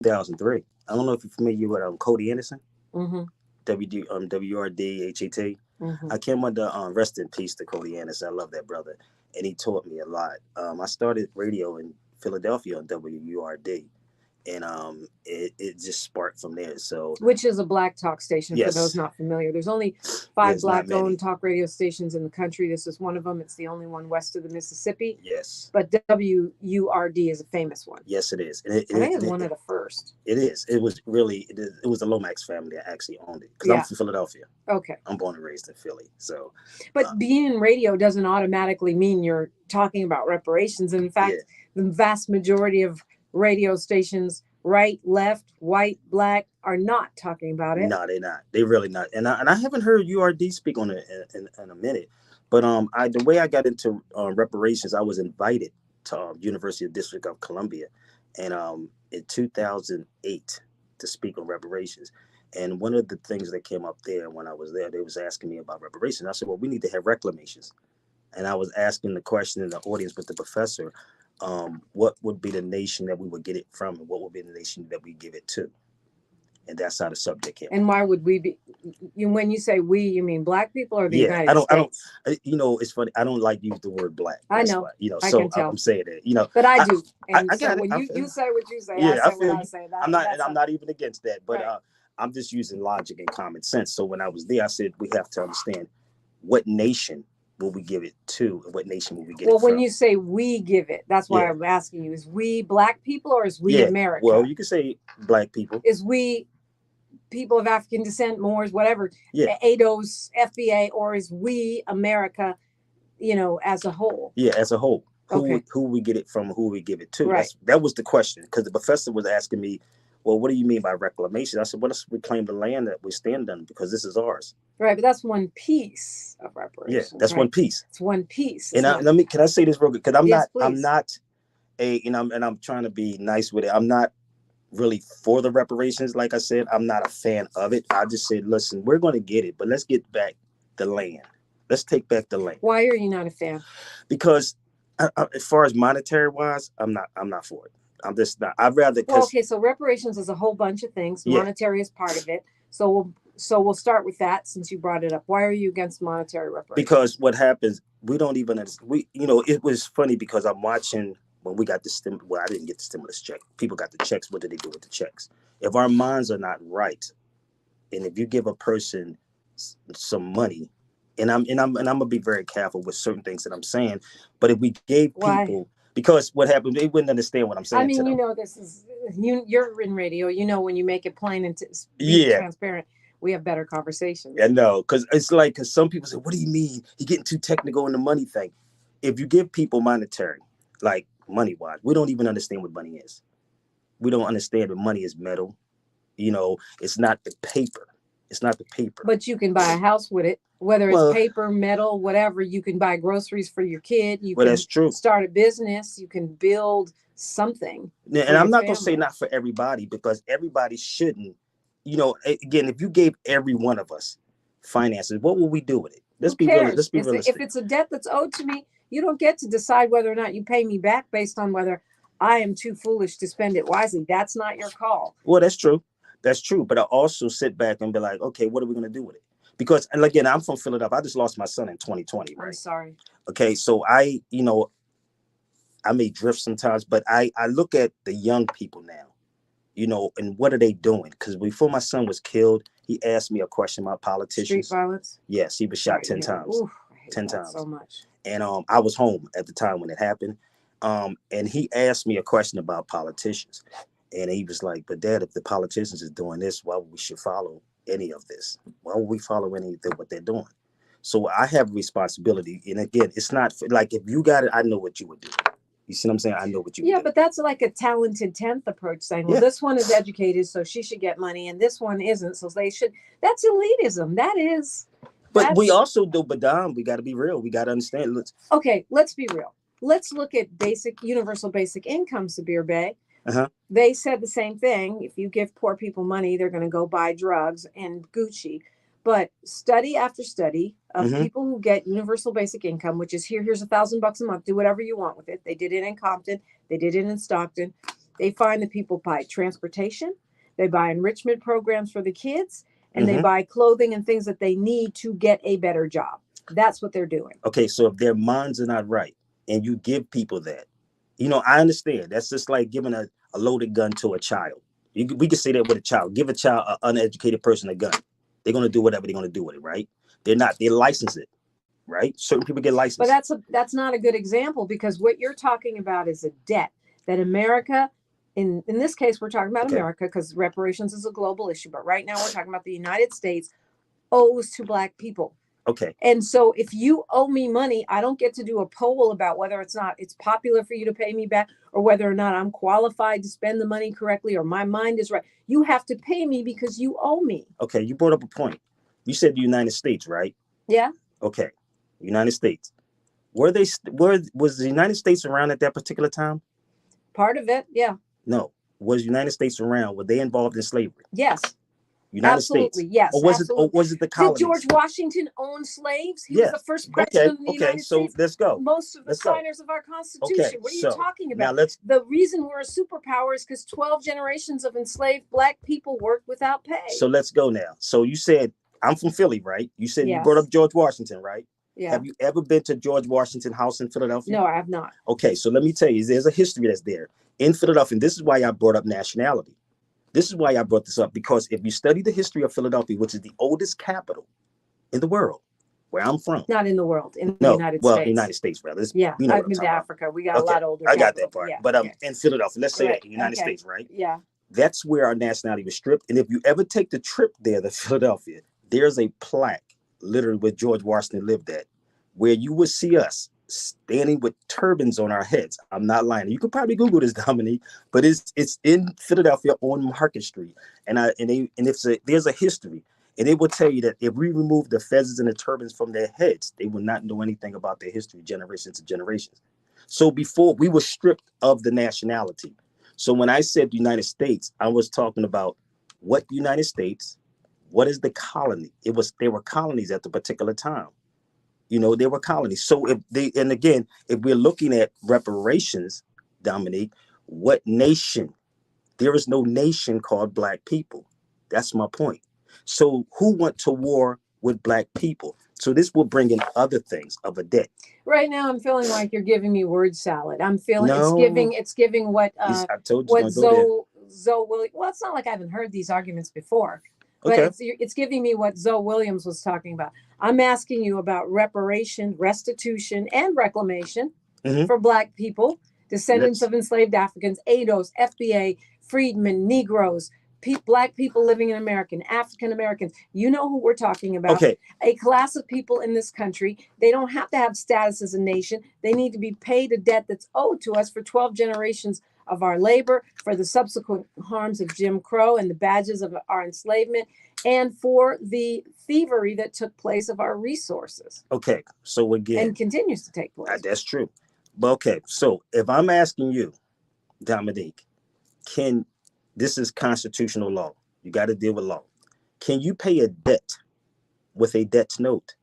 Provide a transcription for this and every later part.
2003. I don't know if you're familiar with Cody Anderson, Mm-hmm. WRDHET. Mm-hmm. I came under rest in peace to Cody Anderson. I love that brother, and he taught me a lot. I started radio in Philadelphia on WURD, and it just sparked from there. So Which is a black talk station for those yes, not familiar. There's only 5 there's not black many. owned talk radio stations in the country. This is one of them. It's the only one west of the Mississippi. Yes, But WURD is a famous one. yes, it is. I think it's one of the first. It is. It was really. It was the Lomax family that actually owned it because I'm Yeah. from Philadelphia. Okay. I'm born and raised in Philly. So, But being in radio doesn't automatically mean you're talking about reparations. And in fact, yeah, the vast majority of radio stations, right, left, white, black, are not talking about it. no, they're not. They really not. And I haven't heard URD speak on it in a minute. But the way I got into reparations, I was invited to University of District of Columbia, and in 2008 to speak on reparations. And one of the things that came up there when I was there, they was asking me about reparations. I said, well, we need to have reclamations. And I was asking the question in the audience with the professor, what would be the nation that we would get it from, and what would be the nation that we give it to? And that's how the subject came. And why would we be? When you say we, you mean black people or the United I don't. States? It's funny. I don't like use the word black. I know. I so can tell. I'm saying that. But I do. And I so got it. when you say what you say, Yeah, I I say feel what I you. say. I'm not even against that. But Right. I'm just using logic and common sense. So when I was there, I said we have to understand what nation will we give it to, and what nation will we get it Well, from. when you say we give it, that's why Yeah. I'm asking you: is we black people or is we Yeah. America? Well, you can say black people. Is we people of African descent, Moors, whatever, Yeah. ADOS, FBA, or is we America, as a whole? Yeah, as a whole. Okay. Who we get it from, who we give it to. Right. That was the question, because the professor was asking me, well, what do you mean by reclamation? I said, well, let's reclaim the land that we stand on because this is ours. Right, but that's one piece of Yeah, reparations. that's right? one piece. It's one piece. And It's can I say this real quick? Because Yes, I'm please. not I'm trying to be nice with it. I'm not really for the reparations. Like I said, I'm not a fan of it. I just said, listen, we're going to get it, but let's get back the land. Let's take back the land. Why are you not a fan? Because as far as monetary wise, I'm not for it. I'm just not. I'd rather. Well, okay, so reparations is a whole bunch of things. Yeah. Monetary is part of it. So we'll start with that since you brought it up. Why are you against monetary reparations? Because what happens, we don't even it was funny because I'm watching when we got the I didn't get the stimulus check. People got the checks. What do they do with the checks? If our minds are not right, and if you give a person some money, and I'm gonna be very careful with certain things that I'm saying, but if we gave people, because what happened, they wouldn't understand what I'm saying. I mean, this is you're in radio. When you make it plain and transparent, we have better conversations. Yeah, no, because because some people say, "What do you mean? You're getting too technical in the money thing." If you give people monetary, like money wise, we don't even understand what money is. We don't understand that money is metal. It's not the paper. It's not the paper. But you can buy a house with it, whether it's paper, metal, whatever. You can buy groceries for your kid. You can that's true. Start a business. You can build something. And I'm not going to say not for everybody, because everybody shouldn't. Again, if you gave every one of us finances, what will we do with it? Let's be realistic. If it's a debt that's owed to me, you don't get to decide whether or not you pay me back based on whether I am too foolish to spend it wisely. That's not your call. Well, that's true. That's true. But I also sit back and be like, okay, what are we going to do with it? Because, and again, I'm from Philadelphia. I just lost my son in 2020, right? I'm sorry. Okay, so I may drift sometimes, but I look at the young people now, and what are they doing? Because before my son was killed, he asked me a question about politicians. Street violence? Yes, he was shot 10 times. Oof, I hate 10 that times. so much. And I was home at the time when it happened. And he asked me a question about politicians. And he was like, but Dad, if the politicians is doing this, why would we should follow any of this? Why would we follow anything what they're doing? So I have a responsibility. And again, it's not like, if you got it, I know what you would do. You see what I'm saying? I know what you would do. But that's like a talented 10th approach, saying, well, this one is educated, so she should get money, and this one isn't, so they should. That's elitism. That is. But we also do, but Dom, we got to be real. We got to understand. Okay, let's be real. Let's look at universal basic income, Sabir Bey. Uh-huh. They said the same thing. If you give poor people money, they're going to go buy drugs and Gucci. But study after study of people who get universal basic income, which is here's $1,000 a month, do whatever you want with it. They did it in Compton. They did it in Stockton. They find the people buy transportation, they buy enrichment programs for the kids, and they Mm-hmm. buy clothing and things that they need to get a better job. That's what they're doing. Okay, so if their minds are not right, and you give people that, I understand. That's just like giving a loaded gun to a child. We can say that with a child. Give a child, an uneducated person, a gun. They're gonna do whatever they're gonna do with it, right? They're not. They license it, right? Certain people get But licensed. that's not a good example, because what you're talking about is a debt that America, in this case, we're talking about Okay. America because reparations is a global issue. But right now, we're talking about the United States owes to Black people. Okay. And so if you owe me money, I don't get to do a poll about whether it's popular for you to pay me back, or whether or not I'm qualified to spend the money correctly, or my mind is right. You have to pay me because you owe me. Okay, you brought up a point. You said the United States, right? Yeah. Okay, United States. Were was the United States around at that particular time? Part of it, yeah. No. Was the United States around? Were they involved in slavery? Yes. United Absolutely, States. yes. Or was absolutely. it the Did colonies? George Washington own slaves? He Yeah. was the first Okay. president of the Okay. United So States. let's go. Most of the Let's go. signers of our Constitution. Okay. What are you So talking now about? The reason we're a superpower is because 12 generations of enslaved Black people worked without pay. So let's go now. So you said, I'm from Philly, right? You said you Yes. brought up George Washington, right? Yeah. Have you ever been to George Washington House in Philadelphia? No, I have not. Okay, so let me tell you, there's a history that's there in Philadelphia. And this is why I brought up nationality. This is why I brought this up, because if you study the history of Philadelphia, which is the oldest capital in the world, where I'm from. Not in the world, in the United States. United States, rather. Yeah, I've been to Africa. We got a lot older. I got that part. Yeah, but in Philadelphia, let's say that, United States, right? Yeah. That's where our nationality was stripped. And if you ever take the trip there to Philadelphia, there's a plaque literally where George Washington lived at, where you would see us standing with turbans on our heads. I'm not lying. You could probably Google this, Dominique, but it's in Philadelphia on Market Street. And there's a history. And it will tell you that if we remove the feathers and the turbans from their heads, they will not know anything about their history, generations to generations. So before, we were stripped of the nationality. So when I said the United States, I was talking about what the United States, what is the colony? They were colonies at the particular time. They were colonies. So if we're looking at reparations, Dominique, what nation? There is no nation called Black people. That's my point. So who went to war with Black people? So this will bring in other things of a debt. Right now, I'm feeling like you're giving me word salad. I'm feeling No. it's giving what I told you what Zoe Williams. Well, it's not like I haven't heard these arguments before, but it's giving me what Zoe Williams was talking about. I'm asking you about reparation, restitution, and reclamation for Black people, descendants of enslaved Africans, ADOS, FBA, freedmen, Negroes, Black people living in America, African Americans. You know who we're talking about. Okay. A class of people in this country. They don't have to have status as a nation. They need to be paid a debt that's owed to us for 12 generations of our labor, for the subsequent harms of Jim Crow and the badges of our enslavement, and for the thievery that took place of our resources. Okay. So again. And continues to take place. That's true. But okay. So if I'm asking you, Dominique, this is constitutional law. You got to deal with law. Can you pay a debt with a debt note?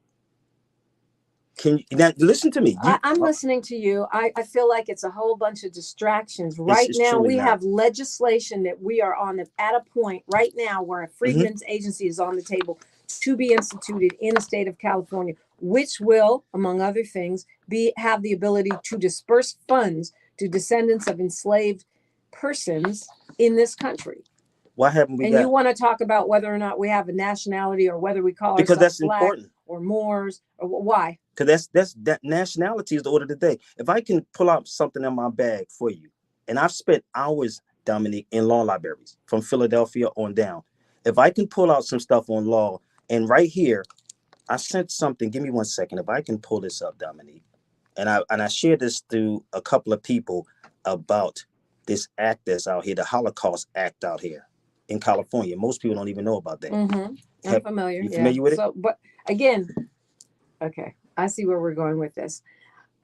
Can you now listen to me? I'm listening to you. I feel like it's a whole bunch of distractions. Right now, we have legislation that we are at a point right now where a Freedmen's Agency is on the table to be instituted in the state of California, which will, among other things, have the ability to disperse funds to descendants of enslaved persons in this country. Why haven't we? And you want to talk about whether or not we have a nationality, or whether we call ourselves because that's Black important, or Moors, or why? Because that nationality is the order of the day. If I can pull out something in my bag for you, and I've spent hours, Dominique, in law libraries from Philadelphia on down. If I can pull out some stuff on law, and right here, I sent something. Give me 1 second. If I can pull this up, Dominique, and I shared this through a couple of people about this act that's out here, the Holocaust Act out here in California. Most people don't even know about that. I'm familiar. You familiar with it? So, but again, okay, I see where we're going with this.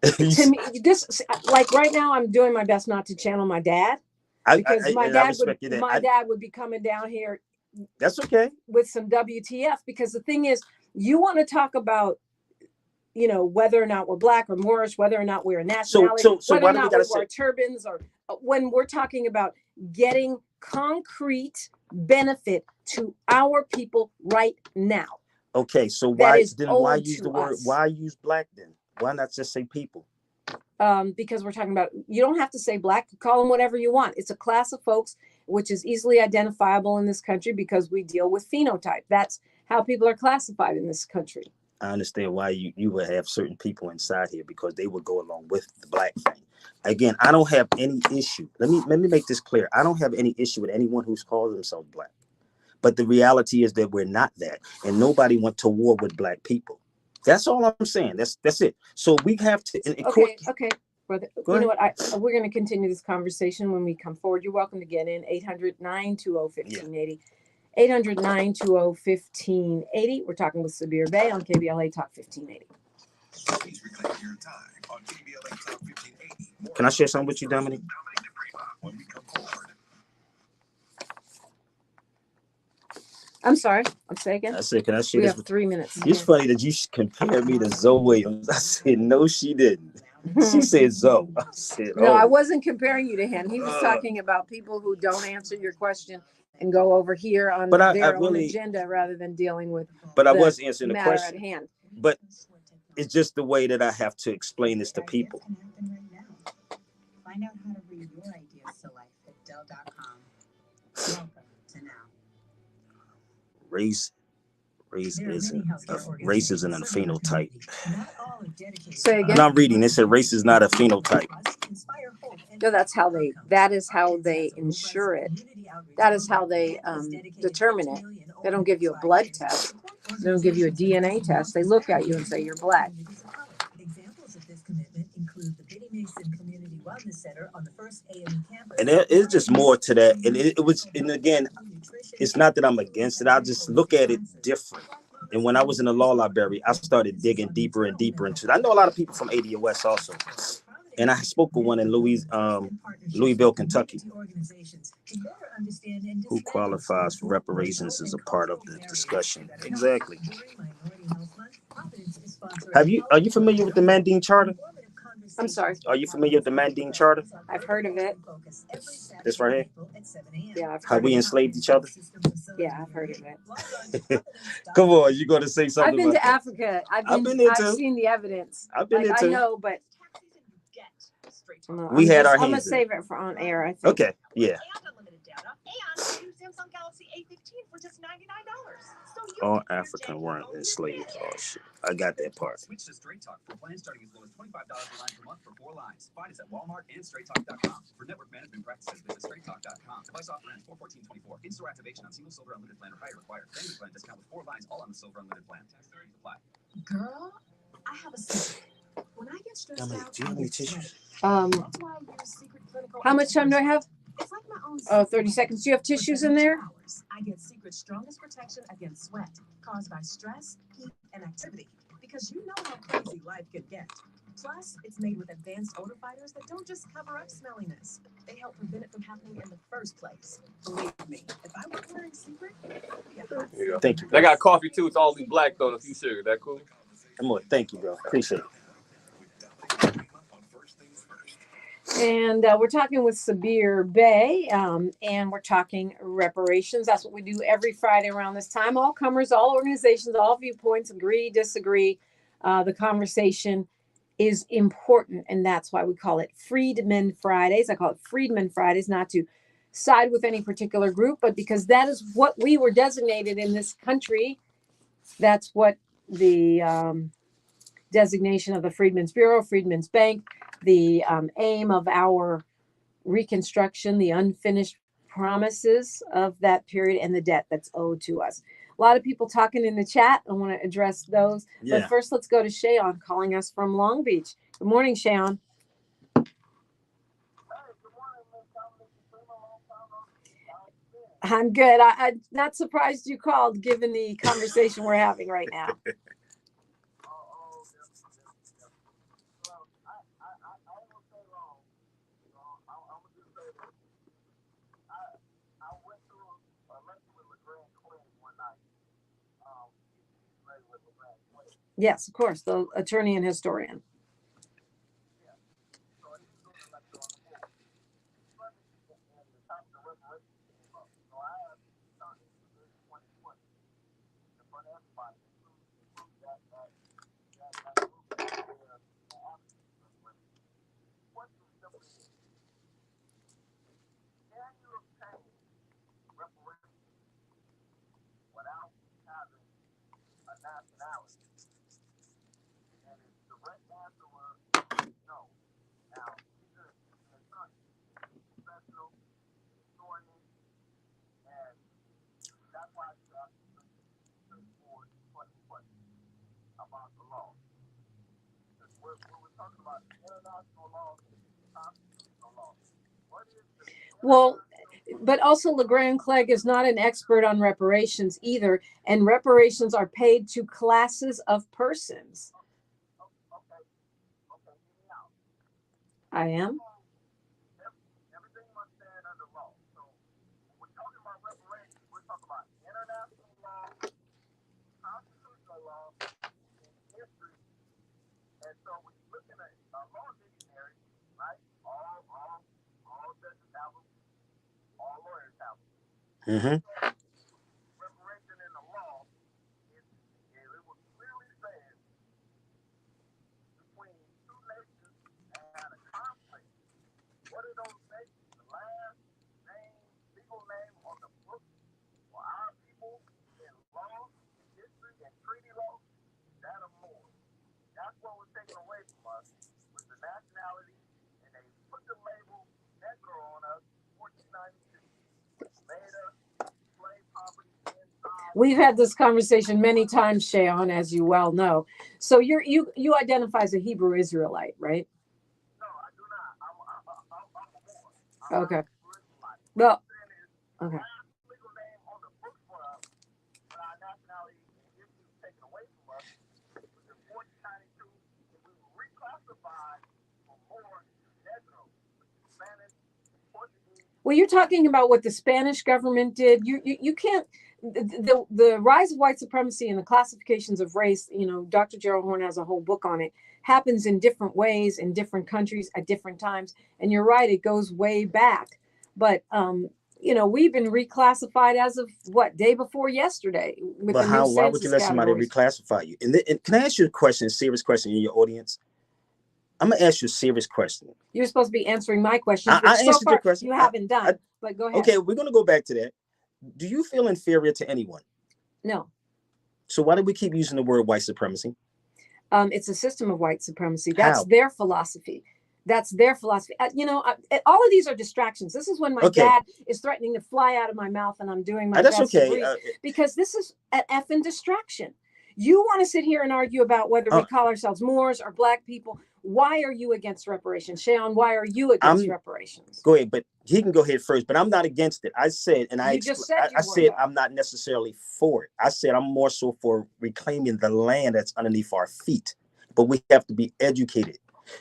To me, this, like right now, I'm doing my best not to channel my dad, because my dad would be coming down here. That's okay. With some WTF, because the thing is, you want to talk about, whether or not we're Black or Moorish, whether or not we're a nationality, so whether why or do we not gotta we wear turbans or when we're talking about getting concrete benefit to our people right now. Okay, so why use the word? Why use black then? Why not just say people? Because we're talking about, you don't have to say black, call them whatever you want. It's a class of folks which is easily identifiable in this country because we deal with phenotype. That's how people are classified in this country. I understand why you would have certain people inside here because they would go along with the black thing. Again, I don't have any issue. Let me make this clear. I don't have any issue with anyone who's called themselves black. But the reality is that we're not that, and nobody went to war with black people. That's all I'm saying. That's it. So we have to. Okay, brother. You know what? We're going to continue this conversation when we come forward. You're welcome to get in. 800-920-1580. 800-920-1580. We're talking with Sabir Bey on KBLA Talk 1580. Can I share something with you, Dominique? I'm sorry. I'm saying again. I said, can I share this? We have 3 minutes. It's funny that you compare me to Zoe Williams. I said, no, she didn't. She said Zoe. I said, no, I wasn't comparing you to him. He was talking about people who don't answer your question and go over here on their own agenda rather than dealing with. But I was answering the question at hand. But it's just the way that I have to explain this to people. Find out how to read your ideas to life at Dell.com. Welcome to now. Race isn't a phenotype. Say again. And I'm reading. They said race is not a phenotype. No, that is how they ensure it. That is how they determine it. They don't give you a blood test. They don't give you a DNA test. They look at you and say you're black. Examples of this commitment include the Biddy Mason Community Wellness Center on the first AME campus. And there is just more to that. And it was, and again, it's not that I'm against it. I just look at it different. And when I was in the law library, I started digging deeper and deeper into it. I know a lot of people from ADOS also. And I spoke with one in Louisville, Kentucky, who qualifies for reparations as a part of the discussion. Exactly. Are you familiar with the Manding Charter? I'm sorry. Are you familiar with the Manding Charter? I've heard of it. This right here? Yeah. How we enslaved each other? Yeah, I've heard of it. Come on, you're going to say something. I've been to Africa. I've seen the evidence. I've been there too. I know, but we had our hands. I'm going to save it for on air, I think. Okay, yeah. Samsung Galaxy A15 for just $99. All African weren't enslaved. Oh shit, I got that part. Switch to Straight Talk for plans starting as low as $25 per line per month for 4 lines. Find us at Walmart and StraightTalk.com. For network management practices, visit StraightTalk.com. Device offer ends 4/14/24. In-store activation on single Silver Unlimited plan or higher required. Family plan discount with 4 lines, all on the Silver Unlimited plan. Tax apply. Girl, I have a secret. When I get stressed out, do you have any tissues? How much time do I have? It's like my own 30 seconds. Do you have tissues in there? I get Secret's strongest protection against sweat caused by stress, heat, and activity. Because you know how crazy life can get. Plus, it's made with advanced odor fighters that don't just cover up smelliness. They help prevent it from happening in the first place. Believe me, if I were wearing Secret, yeah. Thank you. They got coffee too. It's all in black though. A few sugar. That cool? Thank you, bro. Appreciate it. And we're talking with Sabir Bey, and we're talking reparations. That's what we do every Friday around this time. All comers, all organizations, all viewpoints, agree, disagree. The conversation is important, and that's why we call it Freedmen Fridays. I call it Freedmen Fridays, not to side with any particular group, but because that is what we were designated in this country. That's what the designation of the Freedmen's Bureau, Freedmen's Bank, the aim of our reconstruction, the unfinished promises of that period, and the debt that's owed to us. A lot of people talking in the chat. I want to address those. Yeah. But first, let's go to Shayon calling us from Long Beach. Good morning, Shayon. I'm good. I'm not surprised you called, given the conversation we're having right now. Yes, of course, the attorney and historian. Well, but also LeGrand Clegg is not an expert on reparations either, and reparations are paid to classes of persons. I am. Mm-hmm. We've had this conversation many times, Shayon, as you well know. So you identify as a Hebrew Israelite, right? Okay. Well, okay. Well, you're talking about what the Spanish government did. You can't. The rise of white supremacy and the classifications of race. You know, Dr. Gerald Horne has a whole book on it. Happens in different ways in different countries at different times. And you're right, it goes way back. But you know, we've been reclassified as of what, day before yesterday with But the new why would you census let somebody categories. reclassify you? And can I ask you a question, a serious question in your audience? I'm gonna ask you a serious question. You're supposed to be answering my questions, I which so answered your far question. you haven't done. But go ahead. Okay, we're gonna go back to that. Do you feel inferior to anyone? No. So why do we keep using the word white supremacy? It's a system of white supremacy. That's How? their philosophy. That's their philosophy. You know, all of these are distractions. This is when my Okay. dad is threatening to fly out of my mouth and I'm doing my That's best to okay. breathe, because this is an effing distraction. You want to sit here and argue about whether we call ourselves Moors or Black people. Why are you against reparations? Shayon, why are you against reparations? Go ahead, but he can go ahead first. But I'm not against it. I said, and I said I'm not necessarily for it. I said I'm more so for reclaiming the land that's underneath our feet. But we have to be educated.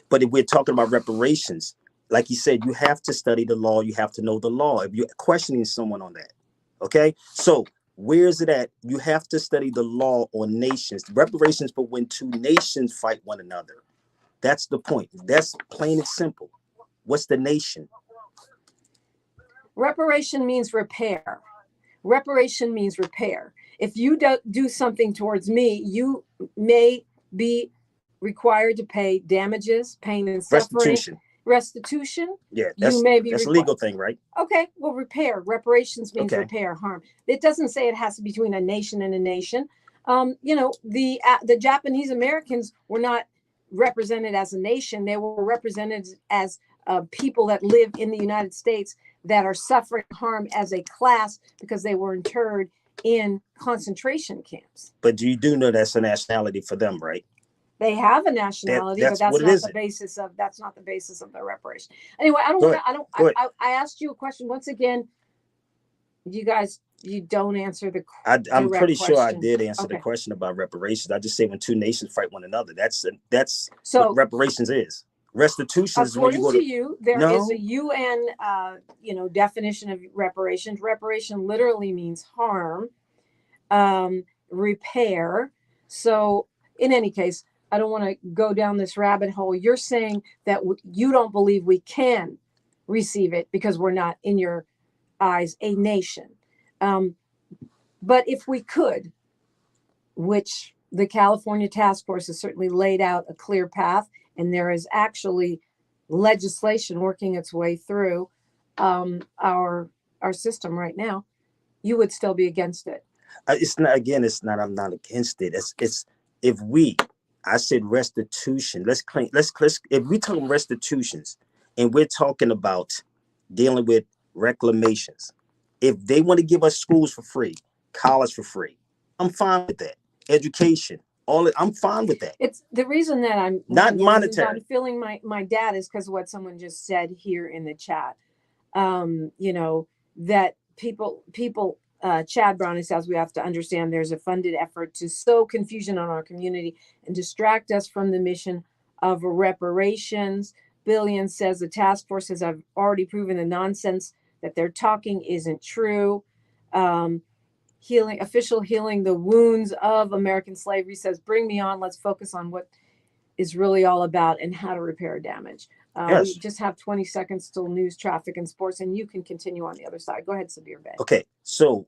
But if we're talking about reparations, like you said, you have to study the law. You have to know the law. If you're questioning someone on that, okay? So where is it at? You have to study the law on nations. Reparations for when two nations fight one another. That's the point. That's plain and simple. What's the nation? Reparation means repair. Reparation means repair. If you do something towards me, you may be required to pay damages, pain and suffering. Restitution. Yeah, that's a legal thing, right? Okay, well, repair. Reparations means repair harm. It doesn't say it has to be between a nation and a nation. You know, the Japanese Americans were not represented as a nation. They were represented as people that live in the United States that are suffering harm as a class because they were interred in concentration camps. But you do know that's a nationality for them, right? They have a nationality, but that's not the basis of the reparation. Anyway, I asked you a question once again. You guys, you don't answer the I'm pretty sure I did answer the question about reparations. I just say when two nations fight one another. That's what reparations is. Restitution is when you go to you, there is a UN definition of reparations. Reparation literally means harm, repair. So in any case, I don't want to go down this rabbit hole. You're saying that you don't believe we can receive it because we're not, in your eyes, a nation. But if we could, which the California task force has certainly laid out a clear path, and there is actually legislation working its way through our system right now, you would still be against it. It's not. Again, it's not. I'm not against it. It's if we. I said restitution. Let's claim. Let's. If we talk restitutions, and we're talking about dealing with reclamations, if they want to give us schools for free, college for free, I'm fine with that. Education, I'm fine with that. It's the reason that I'm not monetary. I'm feeling my dad is because of what someone just said here in the chat. That people. Chad Browning says we have to understand there's a funded effort to sow confusion on our community and distract us from the mission of reparations. Billion says the task force has already proven the nonsense that they're talking isn't true. Healing the wounds of American slavery says, bring me on. Let's focus on what is really all about and how to repair damage. Yes. We just have 20 seconds till news, traffic, and sports, and you can continue on the other side. Go ahead, Sabir Bey. Okay, so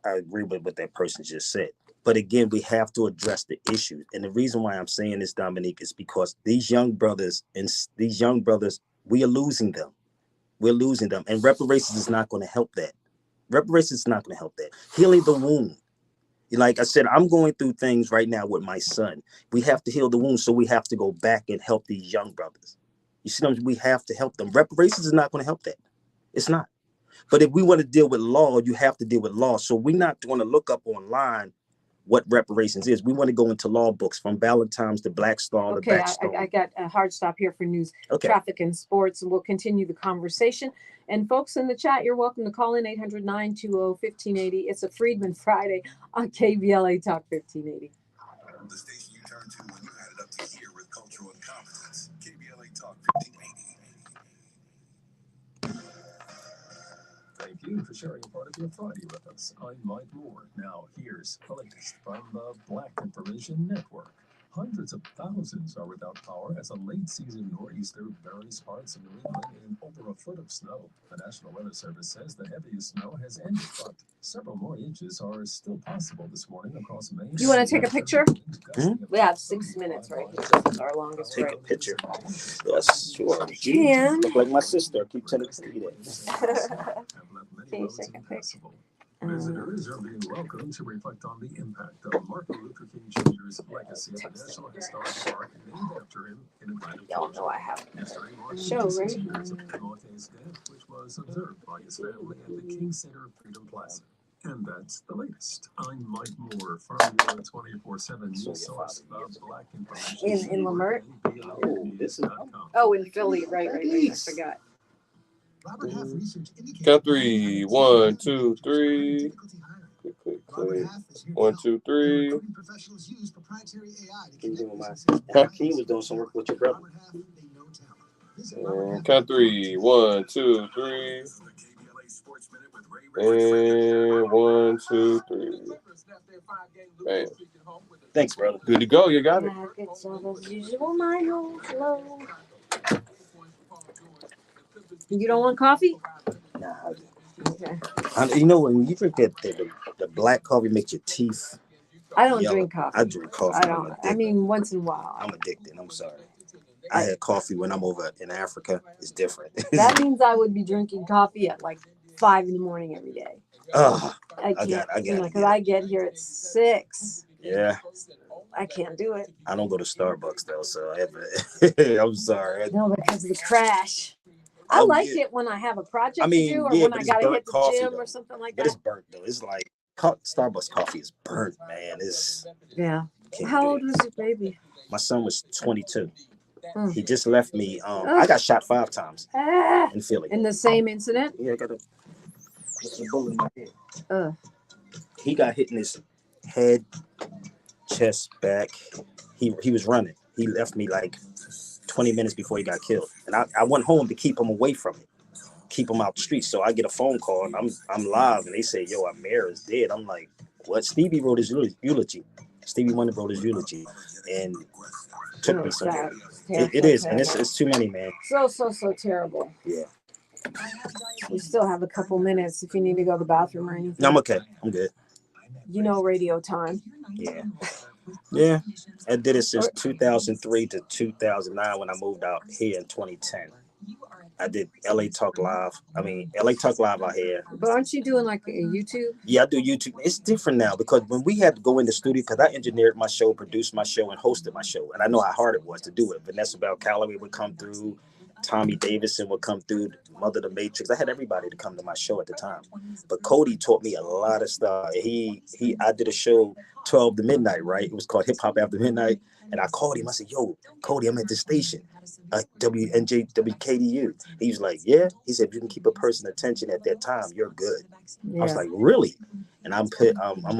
I agree with what that person just said. But again, we have to address the issue. And the reason why I'm saying this, Dominique, is because these young brothers, we are losing them. We're losing them. And reparations is not going to help that. Reparations is not going to help that. Healing the wound. Like I said, I'm going through things right now with my son. We have to heal the wound, so we have to go back and help these young brothers. You see, we have to help them. Reparations is not going to help that. It's not. But if we want to deal with law, you have to deal with law. So we're not going to look up online what reparations is. We want to go into law books from Valentine's to Black Star to Backstone. I got a hard stop here for news, traffic, and sports, and we'll continue the conversation. And folks in the chat, you're welcome to call in 800-920-1580. It's a Freedman Friday on KBLA Talk 1580. The station you turn to when you had it up to here with cultural incompetence. KBLA Talk 1580. Thank you for sharing a part of your Friday with us. I'm Mike Moore. Now, here's the latest from the Black Information Network. Hundreds of thousands are without power as a late-season nor'easter buries parts of New England in over a foot of snow. The National Weather Service says the heaviest snow has ended, but several more inches are still possible this morning across Maine. You want to take a picture? We have 6 minutes right here. This is our longest. Take break. a picture. Yes, sure. Can. Look like my sister. I keep telling you that. Can you take a picture? Visitors are being welcomed to reflect on the impact of Martin Luther King Jr.'s legacy at the National Historic Park named after him in Atlanta. Y'all know I have Yesterday a marked show, 56 right? years of MLK's death, which was observed by his family at the King Center Freedom Plaza. And that's the latest. I'm Mike Moore from your 24/7 news source of Black Information. In Lamert? Oh, in Philly, right. I forgot. Count three. 1, 2, 3. Click. 1, 2, 3. Hakeem was doing some work with your brother. And count 3. 1, 2, 3. And 1, 2, 3. Bam. Thanks, brother. Good to go. You got it. It's all as usual, my old flow. You don't want coffee? Nah, Okay. you know when you drink that the black coffee makes your teeth. I don't drink coffee. I drink coffee. I don't. I mean, once in a while. I'm addicted. I'm sorry. I had coffee when I'm over in Africa. It's different. That means I would be drinking coffee at like 5 in the morning every day. Oh, I can't, because I get here at 6. Yeah. I can't do it. I don't go to Starbucks though, so I'm sorry. No, because of the crash. I like it when I have a project to do, or when I gotta hit the gym or something like that. But it's burnt though. It's like Starbucks coffee is burnt, man. It's How old was your baby? My son was 22. He just left me. I got shot 5 times in Philly. In the same incident? Yeah, I got a bullet in my head. He got hit in his head, chest, back. He was running. He left me like 20 minutes before he got killed, and I went home to keep him away from it, keep him out the street. So I get a phone call, and I'm live, and they say, "Yo, our mayor is dead." I'm like, "What?" Stevie wrote his eulogy. Stevie Wonder wrote his eulogy, and took me somewhere. It is, and it's too many, man. So terrible. Yeah. We still have a couple minutes if you need to go to the bathroom or anything. No, I'm okay. I'm good. radio time. Yeah. Yeah. I did it since 2003 to 2009 when I moved out here in 2010. I did LA Talk Live. I mean, LA Talk Live out here. But aren't you doing like a YouTube? Yeah, I do YouTube. It's different now because when we had to go in the studio, because I engineered my show, produced my show, and hosted my show. And I know how hard it was to do it. Vanessa Bell Calloway would come through. Tommy Davidson would come through, Mother the Matrix. I had everybody to come to my show at the time. But Cody taught me a lot of stuff. I did a show 12 to midnight, right? It was called Hip Hop After Midnight. And I called him. I said, yo, Cody, I'm at this station, WNJ, WKDU. He was like, yeah. He said, if you can keep a person's attention at that time, you're good. Yeah. I was like, really? And I'm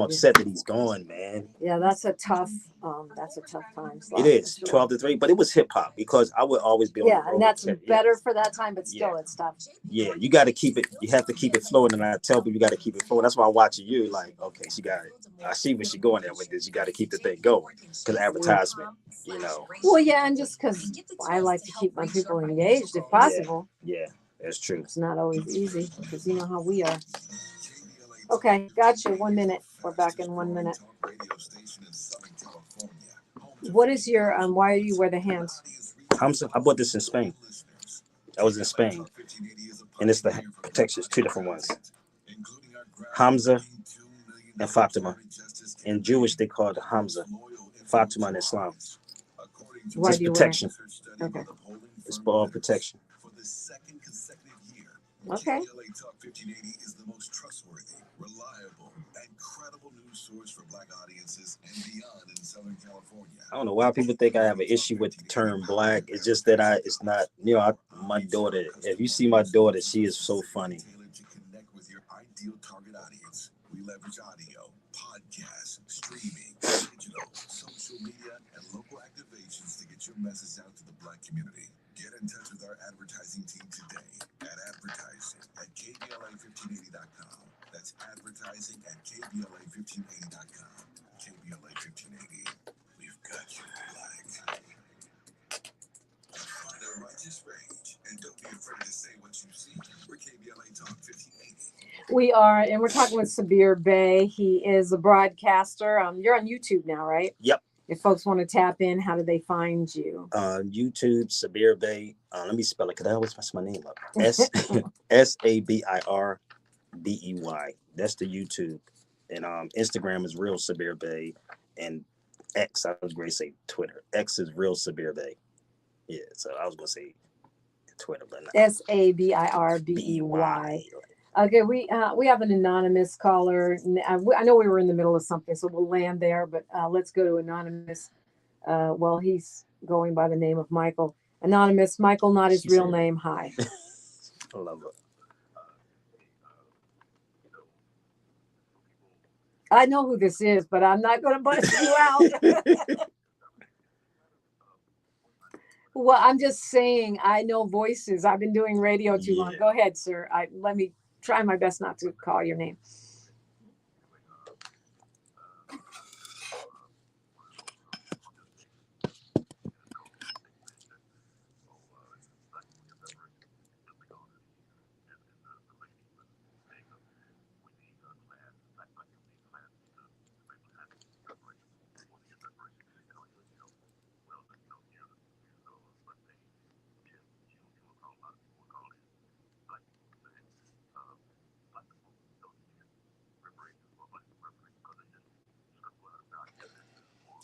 upset that he's gone, man. Yeah, that's a tough time slot. It is 12 to 3, but it was hip hop because I would always be on the road. And that's better for that time, but still it's tough. Yeah, you got to keep it. You have to keep it flowing, and I tell people you got to keep it flowing. That's why I'm watching you. Like, okay, she got it. I see where she's going there with this. You got to keep the thing going because advertisement, Well, yeah, and just because I like to keep my people engaged if possible. Yeah, that's true. It's not always easy because you know how we are. Okay, gotcha. 1 minute. We're back in 1 minute. What is your why do you wear the hands? I bought this in Spain. I was in Spain, and it's the protections, 2 different ones. Hamza and Fatima. In Jewish, they call it Hamza. Fatima in Islam. Why it's do you protection. Wear it? Okay. It's for all protection. Okay. KBLA Talk 1580 is the most trustworthy, reliable, and credible news source for Black audiences and beyond in Southern California. I don't know why people think I have an issue with the term black. It's just that it's not, my daughter, if you see my daughter, she is so funny. Tailored to connect with your ideal target audience. We leverage audio, podcasts, streaming, digital, social media, and local activations to get your message out to the Black community. Get in touch with our advertising team today at advertising at KBLA1580.com. That's advertising at KBLA1580.com. KBLA 1580. We've got you, Black. Find a righteous rage and don't be afraid to say what you see. We're KBLA Talk 1580. We are, and we're talking with Sabir Bey. He is a broadcaster. You're on YouTube now, right? Yep. If folks want to tap in, how do they find you? YouTube, Sabir Bey. Let me spell it because I always mess my name up. Sabirbey. That's the YouTube. And Instagram is Real Sabir Bey. And X, I was going to say Twitter. X is Real Sabir Bey. Yeah, so I was going to say Twitter, but not. Sabirbey. Okay, we have an anonymous caller. I know we were in the middle of something, so we'll land there. But let's go to anonymous. Well, he's going by the name of Michael. Anonymous, Michael, not his real name. Hi. I love it. I know who this is, but I'm not going to bust you out. Well, I'm just saying I know voices. I've been doing radio too long. Go ahead, sir. Let me try my best not to call your name.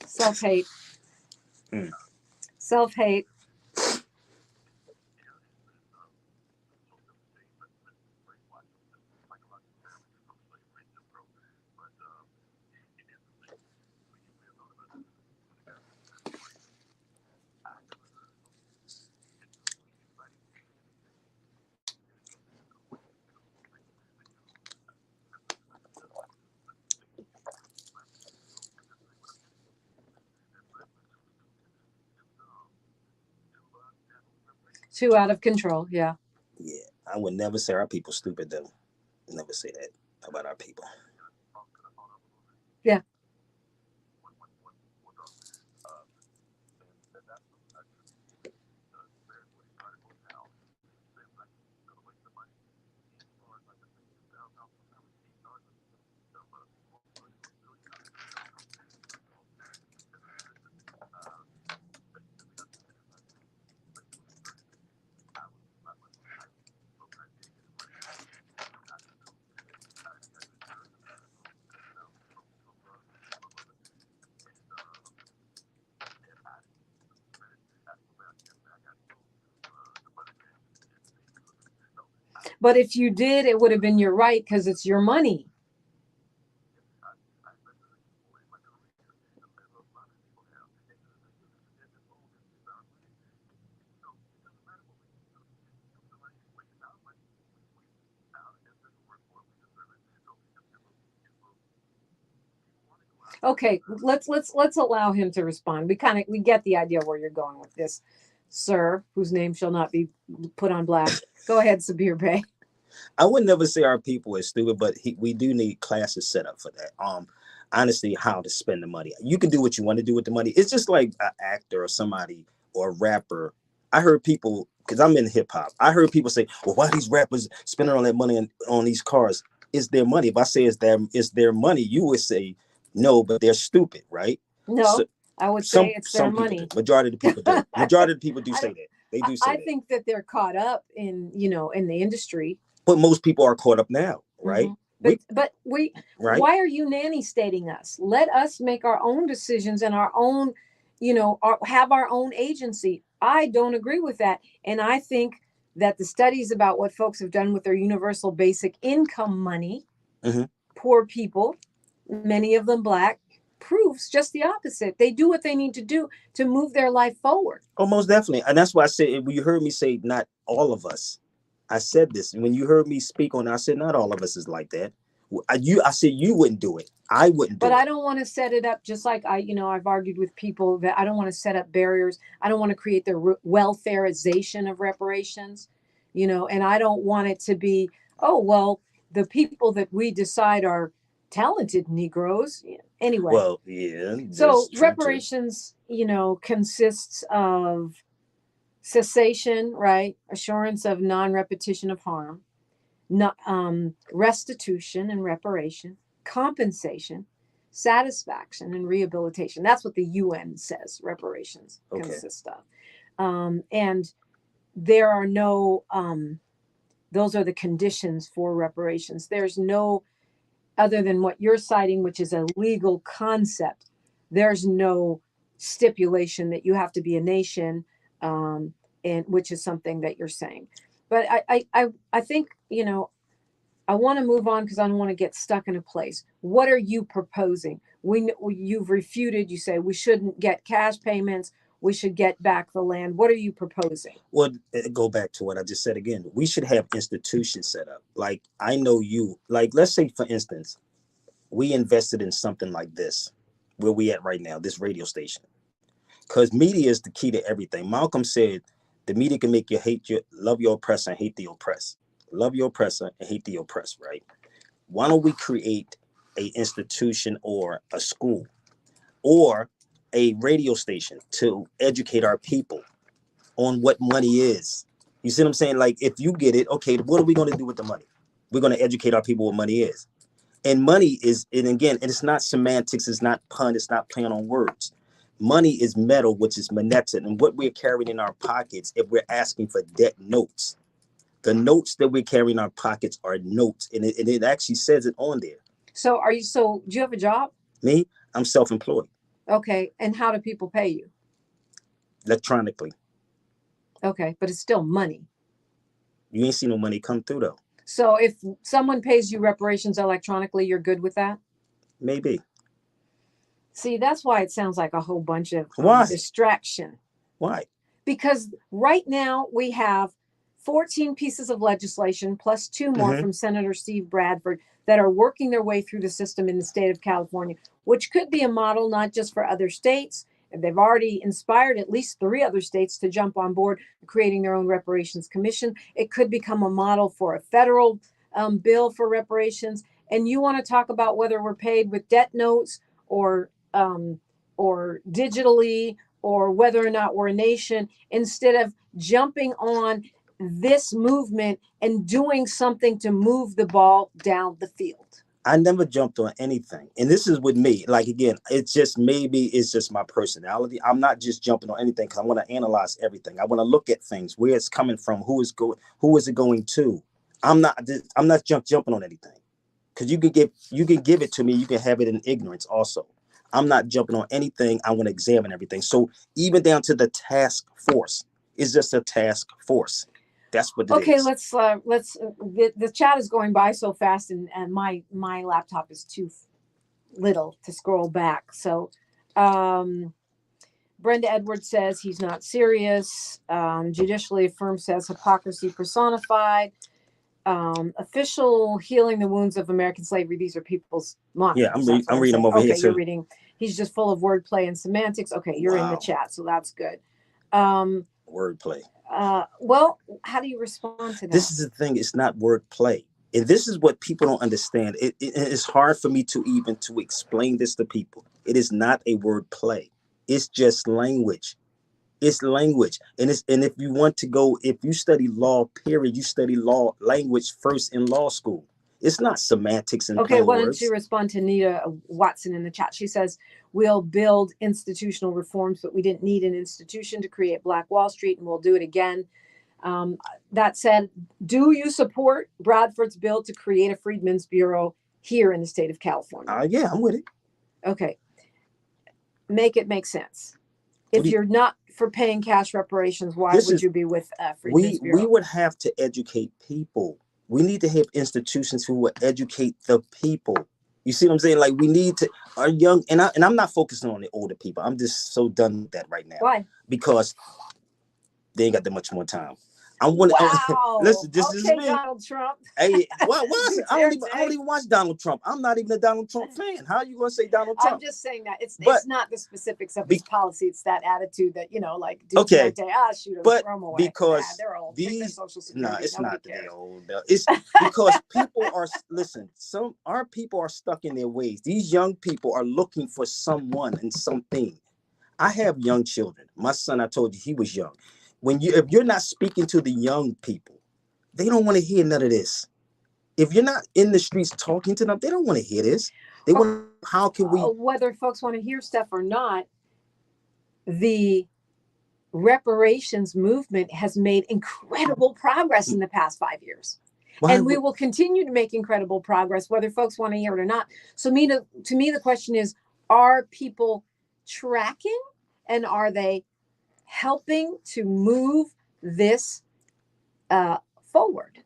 Self-hate. Self-hate. Too out of control, yeah. Yeah, I would never say our people stupid, though. Never say that about our people. Yeah. But if you did, it would have been your right because it's your money. Okay, let's allow him to respond. We get the idea where you're going with this, sir, whose name shall not be put on blast. Go ahead, Sabir Bey. I would never say our people is stupid, but we do need classes set up for that. Honestly, how to spend the money. You can do what you want to do with the money. It's just like an actor or somebody or a rapper. I heard people, because I'm in hip hop, I heard people say, well, why these rappers spending all that money on these cars? It's their money. If I say it's their money, you would say no, but they're stupid, right? No, so, I would say it's their money. Majority of the people do. Majority of the people do say that. They do say that. I think that they're caught up in the industry. But most people are caught up now, right? Mm-hmm. But we right? Why are you nanny stating us? Let us make our own decisions and our own, have our own agency. I don't agree with that. And I think that the studies about what folks have done with their universal basic income money, poor people, many of them Black, proves just the opposite. They do what they need to do to move their life forward. Oh, most definitely. And that's why I said, when you heard me say not all of us, I said this. When you heard me speak on it, I said not all of us is like that. I said you wouldn't do it. I wouldn't do it. But I don't want to set it up just like I've argued with people that I don't want to set up barriers. I don't want to create the welfareization of reparations, and I don't want it to be, oh, well, the people that we decide are talented Negroes. Anyway. Well, yeah. So reparations, consists of cessation, right? Assurance of non-repetition of harm, restitution and reparation, compensation, satisfaction, and rehabilitation. That's what the UN says reparations consist of. And there are no, those are the conditions for reparations. There's no, other than what you're citing, which is a legal concept, there's no stipulation that you have to be a nation, and which is something that you're saying. But I think, I want to move on because I don't want to get stuck in a place. What are you proposing? You've refuted, you say we shouldn't get cash payments, we should get back the land. What are you proposing? Well, go back to what I just said again. We should have institutions set up. Like, I know you, like, let's say, for instance, we invested in something like this, where we at right now, this radio station. Because media is the key to everything. Malcolm said, the media can make you love your oppressor and hate the oppressed. Love your oppressor and hate the oppressed, right? Why don't we create an institution or a school or a radio station to educate our people on what money is? You see what I'm saying? Like, if you get it, okay, what are we going to do with the money? We're going to educate our people what money is. And money is, and again, it's not semantics, it's not pun, it's not playing on words. Money is metal, which is monetin, and what we're carrying in our pockets if we're asking for debt notes. The notes that we're carrying in our pockets are notes, and it actually says it on there. So do you have a job? Me? I'm self-employed. Okay, and how do people pay you? Electronically. Okay, but it's still money. You ain't seen no money come through, though. So if someone pays you reparations electronically, you're good with that? Maybe. See, that's why it sounds like a whole bunch of distraction. Why? Because right now we have 14 pieces of legislation plus 2 more from Senator Steve Bradford that are working their way through the system in the state of California, which could be a model not just for other states. They've already inspired at least 3 other states to jump on board creating their own reparations commission. It could become a model for a federal bill for reparations. And you want to talk about whether we're paid with debt notes or digitally, or whether or not we're a nation, instead of jumping on this movement and doing something to move the ball down the field. I never jumped on anything. And this is with me. Like, again, it's just my personality. I'm not just jumping on anything because I want to analyze everything. I want to look at things, where it's coming from, who is it going to. I'm not jumping on anything. Because you can give it to me, you can have it in ignorance also. I'm not jumping on anything. I want to examine everything. So even down to the task force, it's just a task force. That's what it Okay, is. the chat is going by so fast, and my laptop is too little to scroll back. So, Brenda Edwards says he's not serious. Judicially affirmed says hypocrisy personified. Official healing the wounds of American slavery. These are people's Yeah, monikers. I'm reading them over here Okay, you're too. reading. He's just full of wordplay and semantics. Okay, you're in the chat, so that's good. Wordplay. Well, how do you respond to that? This is the thing. It's not wordplay. And this is what people don't understand. It's hard for me to even to explain this to people. It is not a wordplay. It's just language. It's language. And if you want to go, if you study law, period, you study law language first in law school. It's not semantics and okay, why don't words. you respond to Nita Watson in the chat? She says, we'll build institutional reforms, but we didn't need an institution to create Black Wall Street, and we'll do it again. That said, do you support Bradford's bill to create a Freedmen's Bureau here in the state of California? Yeah, I'm with it. Okay. Make it make sense. If you're not for paying cash reparations, why would you be with Freedmen's Bureau? We would have to educate people. We need to have institutions who will educate the people. You see what I'm saying? Like, we need to, our young, and I'm not focusing on the older people. I'm just so done with that right now. Why? Because they ain't got that much more time. Listen, this is me. Donald Trump. Hey, what was it? I don't even watch Donald Trump. I'm not even a Donald Trump fan. How are you going to say Donald Trump? I'm just saying that it's not the specifics of his policy. It's that attitude that, like, okay, shoot him, but throw him away. Because they're old. these, no, it's Nobody not that cares. they're old. It's because people are, listen, our people are stuck in their ways. These young people are looking for someone and something. I have young children. My son, I told you, he was young. If you're not speaking to the young people, they don't want to hear none of this. If you're not in the streets talking to them, they don't want to hear this. They want, how can we? Whether folks want to hear stuff or not, the reparations movement has made incredible progress in the past 5 years. And we will continue to make incredible progress, whether folks want to hear it or not. So to me, the question is, are people tracking, and are they helping to move this forward?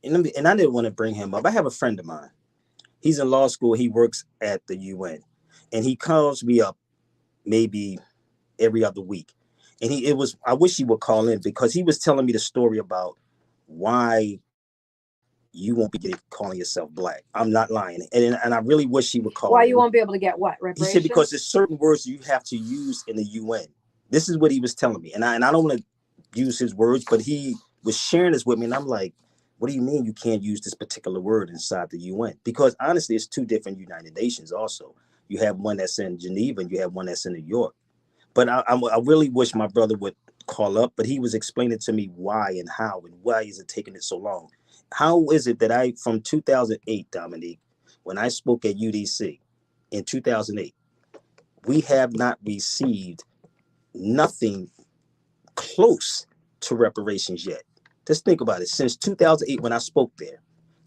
And I didn't want to bring him up. I have a friend of mine. He's in law school. He works at the UN, and he calls me up maybe every other week. And I wish he would call in, because he was telling me the story about why you won't be calling yourself Black. I'm not lying. And I really wish he would call Why in. you won't be able to get what? Reparations? He said because there's certain words you have to use in the UN. This is what he was telling me. And I don't want to use his words, but he was sharing this with me. And I'm like, what do you mean you can't use this particular word inside the UN? Because honestly, it's two different United Nations also. You have one that's in Geneva and you have one that's in New York. But I really wish my brother would call up, but he was explaining to me why and how and why is it taking it so long. How is it that from 2008, Dominique, when I spoke at UDC in 2008, we have not received nothing close to reparations yet? Just think about it. Since 2008, when I spoke there,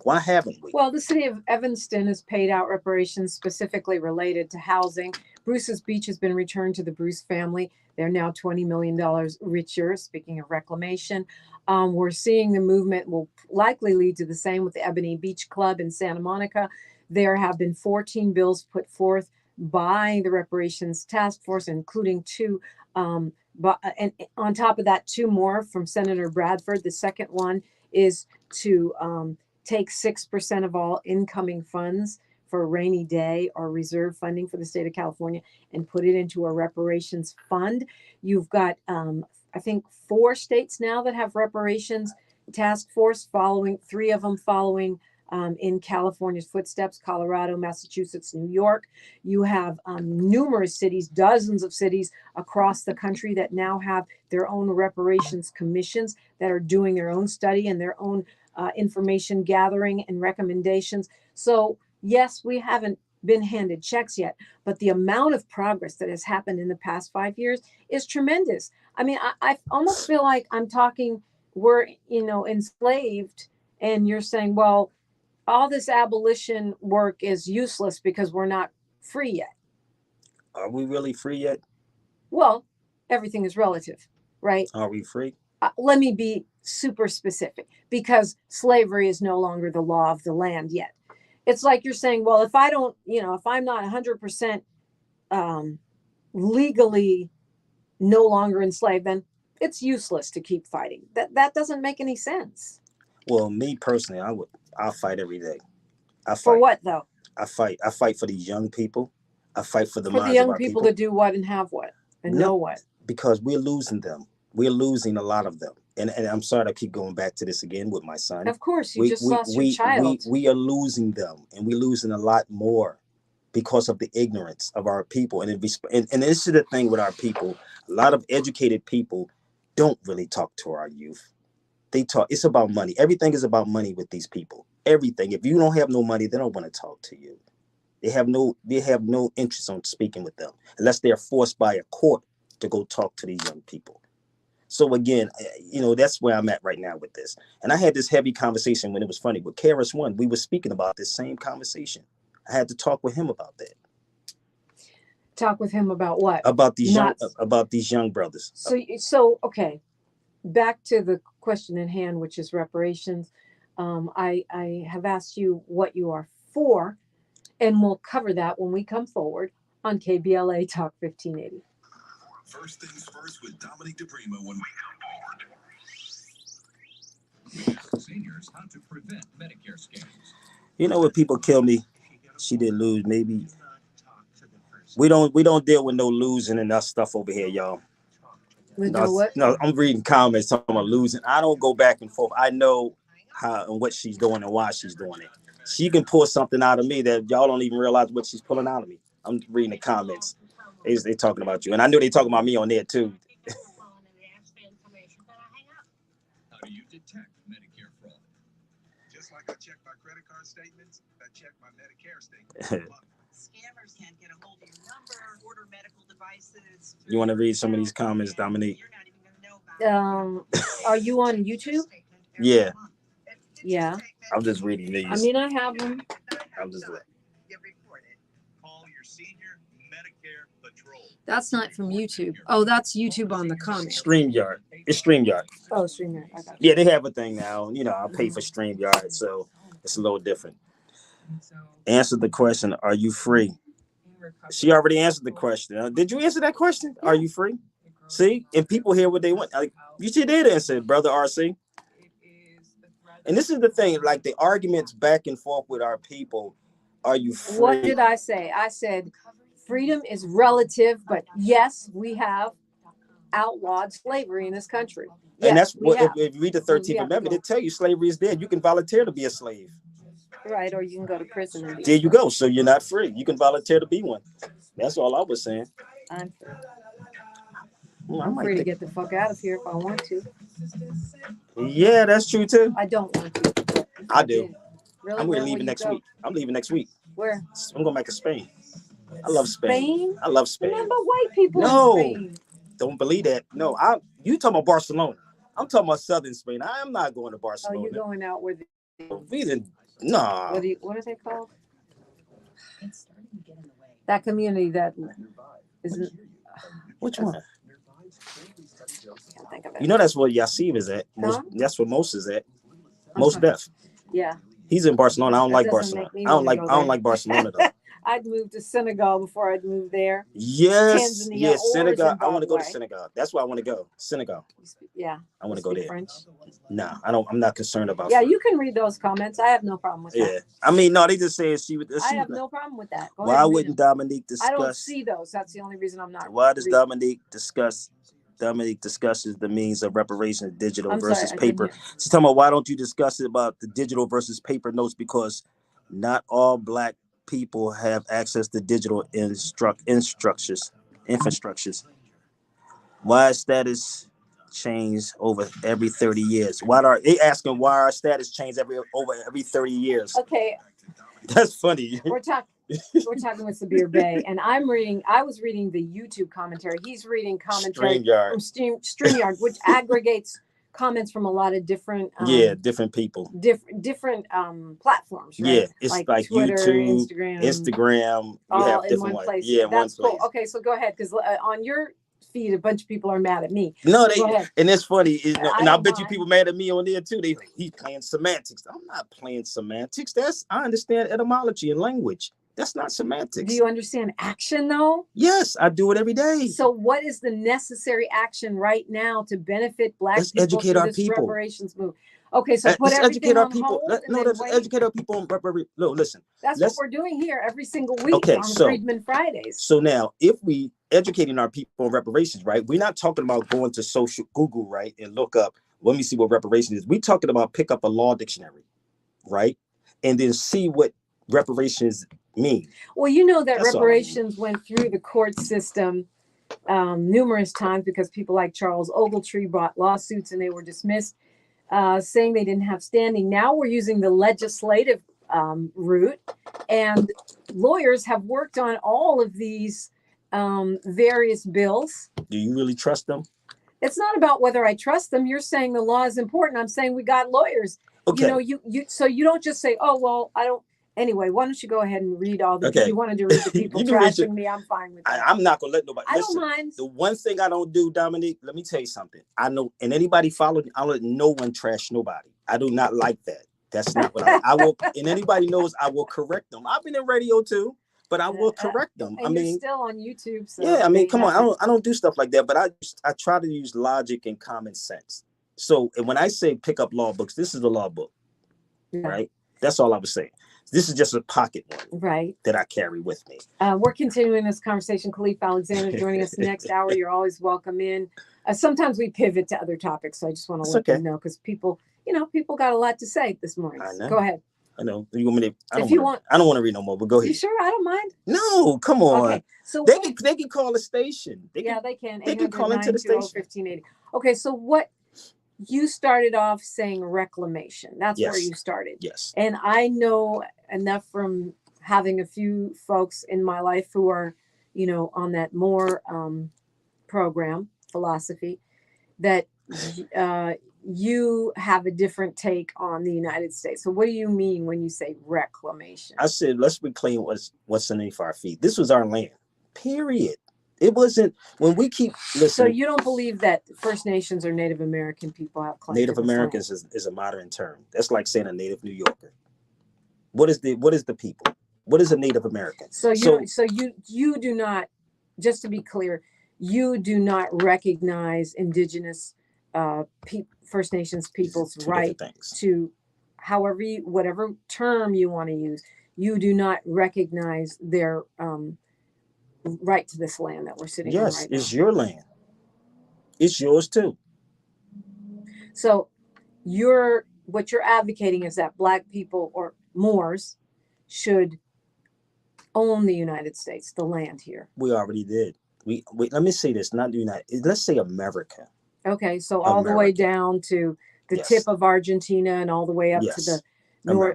why haven't we? Well, the city of Evanston has paid out reparations specifically related to housing. Bruce's Beach has been returned to the Bruce family. They're now $20 million richer. Speaking of reclamation, we're seeing the movement will likely lead to the same with the Ebony Beach Club in Santa Monica. There have been 14 bills put forth by the reparations task force, including 2 and on top of that, 2 more from Senator Bradford. The second one is to take 6% of all incoming funds for a rainy day or reserve funding for the state of California and put it into a reparations fund. You've got, I think, 4 states now that have reparations task force, 3 of them following in California's footsteps: Colorado, Massachusetts, New York. You have numerous cities, dozens of cities across the country that now have their own reparations commissions that are doing their own study and their own information gathering and recommendations. So yes, we haven't been handed checks yet, but the amount of progress that has happened in the past 5 years is tremendous. I mean, I almost feel like I'm talking, we're, enslaved, and you're saying, well, all this abolition work is useless because we're not free yet. Are we really free yet? Well, everything is relative, right? Are we free? let me be super specific, because slavery is no longer the law of the land yet. It's like you're saying, well, if I don't, if I'm not 100% legally no longer enslaved, then it's useless to keep fighting. That doesn't make any sense. Well, me personally, I'll fight every day. I fight. For what though? I fight for these young people. I fight for the For the minds young of our people people. to do what and have what and know what. Because we're losing them. We're losing a lot of them. And I'm sorry to keep going back to this again with my son. Of course, you just lost your child. We are losing them, and we're losing a lot more because of the ignorance of our people. And this is the thing with our people. A lot of educated people don't really talk to our youth. They talk. It's about money. Everything is about money with these people. Everything. If you don't have no money, they don't want to talk to you. They have no interest on speaking with them unless they're forced by a court to go talk to these young people. So again, that's where I'm at right now with this. And I had this heavy conversation when it was funny with KRS-One. We were speaking about this same conversation. I had to talk with him about that. Talk with him about what? About these young brothers. So okay. Back to the question in hand, which is reparations. I have asked you what you are for, and we'll cover that when we come forward on KBLA Talk 1580. First things first with Dominique DePrima when we come forward. Seniors, how to prevent Medicare scams. You know what people kill me? She didn't lose. Maybe we don't deal with no losing and that stuff over here, y'all. No, I'm reading comments talking about losing. I don't go back and forth. I know how and what she's doing and why she's doing it. She can pull something out of me that y'all don't even realize what she's pulling out of me. I'm reading the comments. They talking about you. And I knew they talking about me on there too. How do you detect Medicare fraud? Just like I check my credit card statements, I check my Medicare statements. Scammers can't get a hold of your number, order medical devices. You want to read some of these comments, Dominique? Are you on YouTube? Yeah. Yeah. I'm just reading these. I mean, I have them. I'm just like. Call your senior Medicare patrol. That's not from YouTube. Oh, that's YouTube on the comments. StreamYard. It's StreamYard. Oh, StreamYard. I got you. Yeah, they have a thing now. I pay for StreamYard, so it's a little different. Answer the question. Are you free? She already answered the question. Did you answer that question? Are you free? See? And people hear what they want. Like, you did answer, brother RC. And this is the thing, like the arguments back and forth with our people. Are you free? What did I say? I said freedom is relative, but yes, we have outlawed slavery in this country. Yes, and that's what if you read the 13th Amendment, it tell you slavery is dead. You can volunteer to be a slave. Right, or you can go to prison. And there you go. So you're not free. You can volunteer to be one. That's all I was saying. I'm free. I'm free to get the fuck out of here if I want to. Yeah, that's true too. I don't want to. I do. Really? I'm leaving next week. I'm leaving next week. Where? I'm going back to Spain. I love Spain. I love Spain. Remember white people in Spain. Don't believe that. No, you talking about Barcelona. I'm talking about southern Spain. I am not going to Barcelona. Oh, you're going out where nah. What are they called? That community that isn't. Which one? Can't think of it. You know that's where Yassib is at. That's where Mos is at. Mos Def. Yeah. He's in Barcelona. I don't like Barcelona. I don't like Barcelona though. I'd move to Senegal before I'd move there. Yes. Tanzania, yes, Senegal. I want to go to Zimbabwe. Senegal. That's why I want to go. Senegal. Yeah. I want to go there. French. Nah, I'm not concerned about. Yeah, you can read those comments. I have no problem with that. Yeah. I mean, no, they just saying I have no problem with that. Go why ahead, wouldn't Dominique discuss? I don't see those. That's the only reason I'm not. Why does Dominique discuss? Dominique discusses the means of reparations, digital versus paper. She's talking about why don't you discuss it about the digital versus paper notes? Because not all Black people have access to digital infrastructures. Why status change over every 30 years? Why asking why our status change over every 30 years? Okay. That's funny. We're talking with Sabir Bey, and I was reading the YouTube commentary. He's reading commentary from StreamYard, which aggregates comments from a lot of different different people, different platforms, right? Yeah, it's like Twitter, YouTube, Instagram. All in one place. Yeah, that's cool. Okay, so go ahead, because on your feed, a bunch of people are mad at me. No, so and that's funny. And I bet mind. you people mad at me on there too. They like, he's playing semantics. I'm not playing semantics. I understand etymology and language. That's not semantics. Do you understand action though? Yes, I do it every day. So what is the necessary action right now to benefit Black let's people educate through our this people. reparations move? Okay, so put let's everything educate our on people. hold Let's educate our people on reparations. No, listen. That's what we're doing here every single week on Freedman Fridays. So now, if we educating our people on reparations, right? We're not talking about going to social Google, right, and look up. Let me see what reparations is. We're talking about pick up a law dictionary, right, and then see what reparations mean. Well, you know that that's reparations went through the court system numerous times because people like Charles Ogletree brought lawsuits and they were dismissed, saying they didn't have standing. Now we're using the legislative route, and lawyers have worked on all of these various bills. Do you really trust them? It's not about whether I trust them. You're saying the law is important. I'm saying we got lawyers. Okay. You know, you so you don't just say, oh, well, I don't. Anyway, why don't you go ahead and read all the okay. You wanted to read the people trashing me. I'm fine with that. I'm not going to let nobody. I don't mind. The one thing I don't do, Dominique, let me tell you something. I know, and anybody followed, I'll let no one trash nobody. I do not like that. That's not what I will. And anybody knows I will correct them. I've been in radio too, but I will correct them. And you're still on YouTube. So yeah, I mean, come on. I don't do stuff like that, but I try to use logic and common sense. So when I say pick up law books, this is the law book, right? That's all I was saying. This is just a pocket one, right? That I carry with me. We're continuing this conversation. Khalif Alexander joining us next hour. You're always welcome in. Sometimes we pivot to other topics, so I just want to let you know because people got a lot to say this morning. I know. Go ahead. I know. You want me to? I don't want to read no more, but go ahead. You sure? I don't mind. No, come on. Okay, so they can call the station. They can. They can call into the station. 1580. Okay, so what? You started off saying reclamation. That's where you started. Yes. And I know enough from having a few folks in my life who are, on that more program philosophy that you have a different take on the United States. So what do you mean when you say reclamation? I said, let's reclaim what's underneath our feet. This was our land, period. It wasn't when we keep listening. So you don't believe that First Nations or Native American people have claims? Native Americans is a modern term. That's like saying a Native New Yorker. What is the people? What is a Native American? So you do not, just to be clear, you do not recognize Indigenous First Nations people's right to, whatever term you want to use. You do not recognize their right to this land that we're sitting on right now. Yes, it's your land. It's yours too. So what you're advocating is that Black people or Moors should own the United States, the land here. We already did. We let me say this, not the United, let's say America. Okay, so all the way down to the tip of Argentina and all the way up to the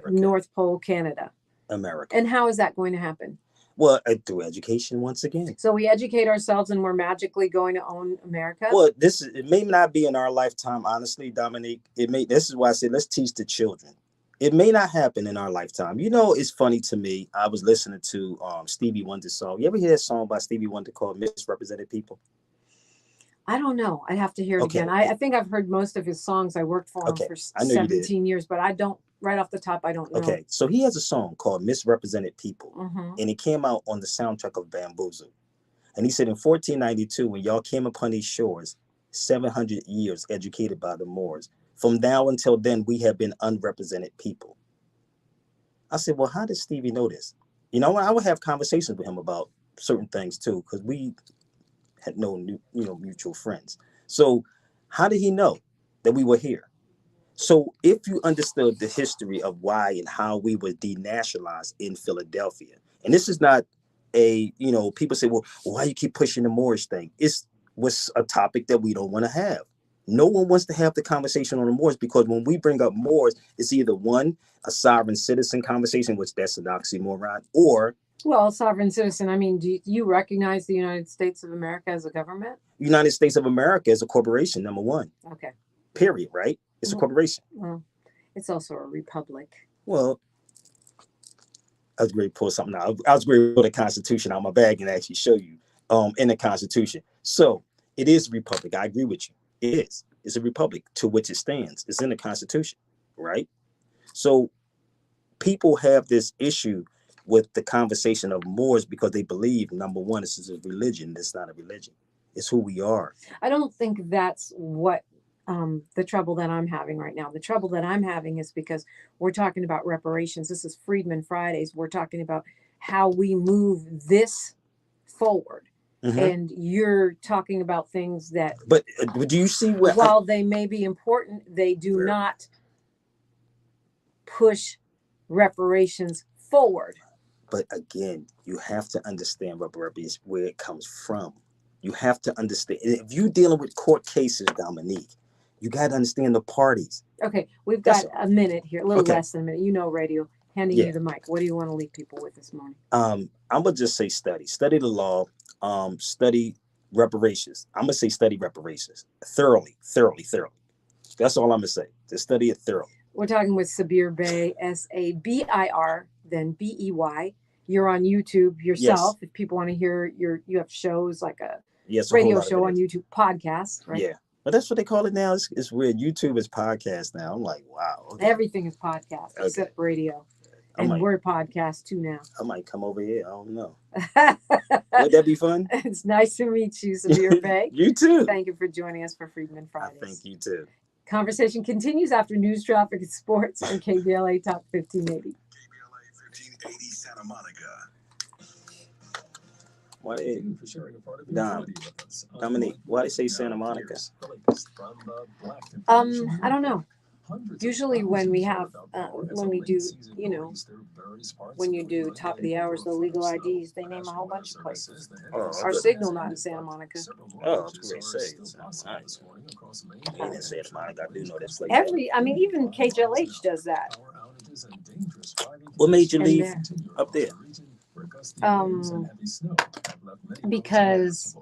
North Pole, Canada. America. And how is that going to happen? Well, through education once again. So we educate ourselves and we're magically going to own America? Well, it may not be in our lifetime, honestly, Dominique. This is why I said let's teach the children. It may not happen in our lifetime. It's funny to me. I was listening to Stevie Wonder's song. You ever hear that song by Stevie Wonder called Misrepresented People? I don't know. I'd have to hear it again. I think I've heard most of his songs. I worked for him for 17 years, but I don't. Right off the top, I don't know. Okay, so he has a song called Misrepresented People, and it came out on the soundtrack of Bamboozle. And he said in 1492, when y'all came upon these shores, 700 years educated by the Moors. From now until then, we have been unrepresented people. I said, well, how did Stevie know this? I would have conversations with him about certain things too, because we had no mutual friends. So how did he know that we were here? So if you understood the history of why and how we were denationalized in Philadelphia, and this is not people say, well, why you keep pushing the Moorish thing? It's was a topic that we don't want to have. No one wants to have the conversation on the Moors because when we bring up Moors, it's either a sovereign citizen conversation, which that's an oxymoron, or sovereign citizen. I mean, do you recognize the United States of America as a government? United States of America is a corporation, number one. Okay. Period, right? It's a corporation. Well, it's also a republic. Well, I was going to pull something out. I was going to pull the Constitution out of my bag and actually show you in the Constitution. So It is a republic. I agree with you. It is. It's a republic to which it stands. It's in the Constitution, right? So people have this issue with the conversation of Moors because they believe, number one, this is a religion. It's not a religion. It's who we are. I don't think that's what the trouble that I'm having right now. The trouble that I'm having is because we're talking about reparations. This is Freedman Fridays. We're talking about how we move this forward. Mm-hmm. And you're talking about things that, but do you see what? While they may be important, they do not push reparations forward. But again, you have to understand reparations, where it comes from. You have to understand. If you're dealing with court cases, Dominique, you got to understand the parties. Okay, we've got a minute here, a little less than a minute. You know, radio. Handing you the mic. What do you want to leave people with this morning? I'm gonna just say study the law. Study reparations. I'm gonna say study reparations thoroughly. That's all I'm gonna say. Just study it thoroughly. We're talking with Sabir Bey, Sabir, then Bey. You're on YouTube yourself. Yes. If people want to hear you have shows like a radio show on YouTube, podcast, right? Yeah, but that's what they call it now. It's weird. YouTube is podcast now. I'm like, wow. Okay. Everything is podcast except radio. And we're podcast too now. I might come over here. I don't know. Would that be fun? It's nice to meet you, Sabir Bey. You too. Thank you for joining us for Freedman Fridays. Thank you too. Conversation continues after news, traffic, and sports on KBLA Talk 1580. KBLA 1580 Santa Monica. Why they for sharing a part of Dominique, why they say Santa Monica? I don't know. Usually when we have, when we do, when you do top of the hours, the legal IDs, they name a whole bunch of places. Our signal not in Santa Monica. Oh, they say nice. They didn't say Santa Monica. I do know this place. Even KBLA does that. What made you leave up there? Because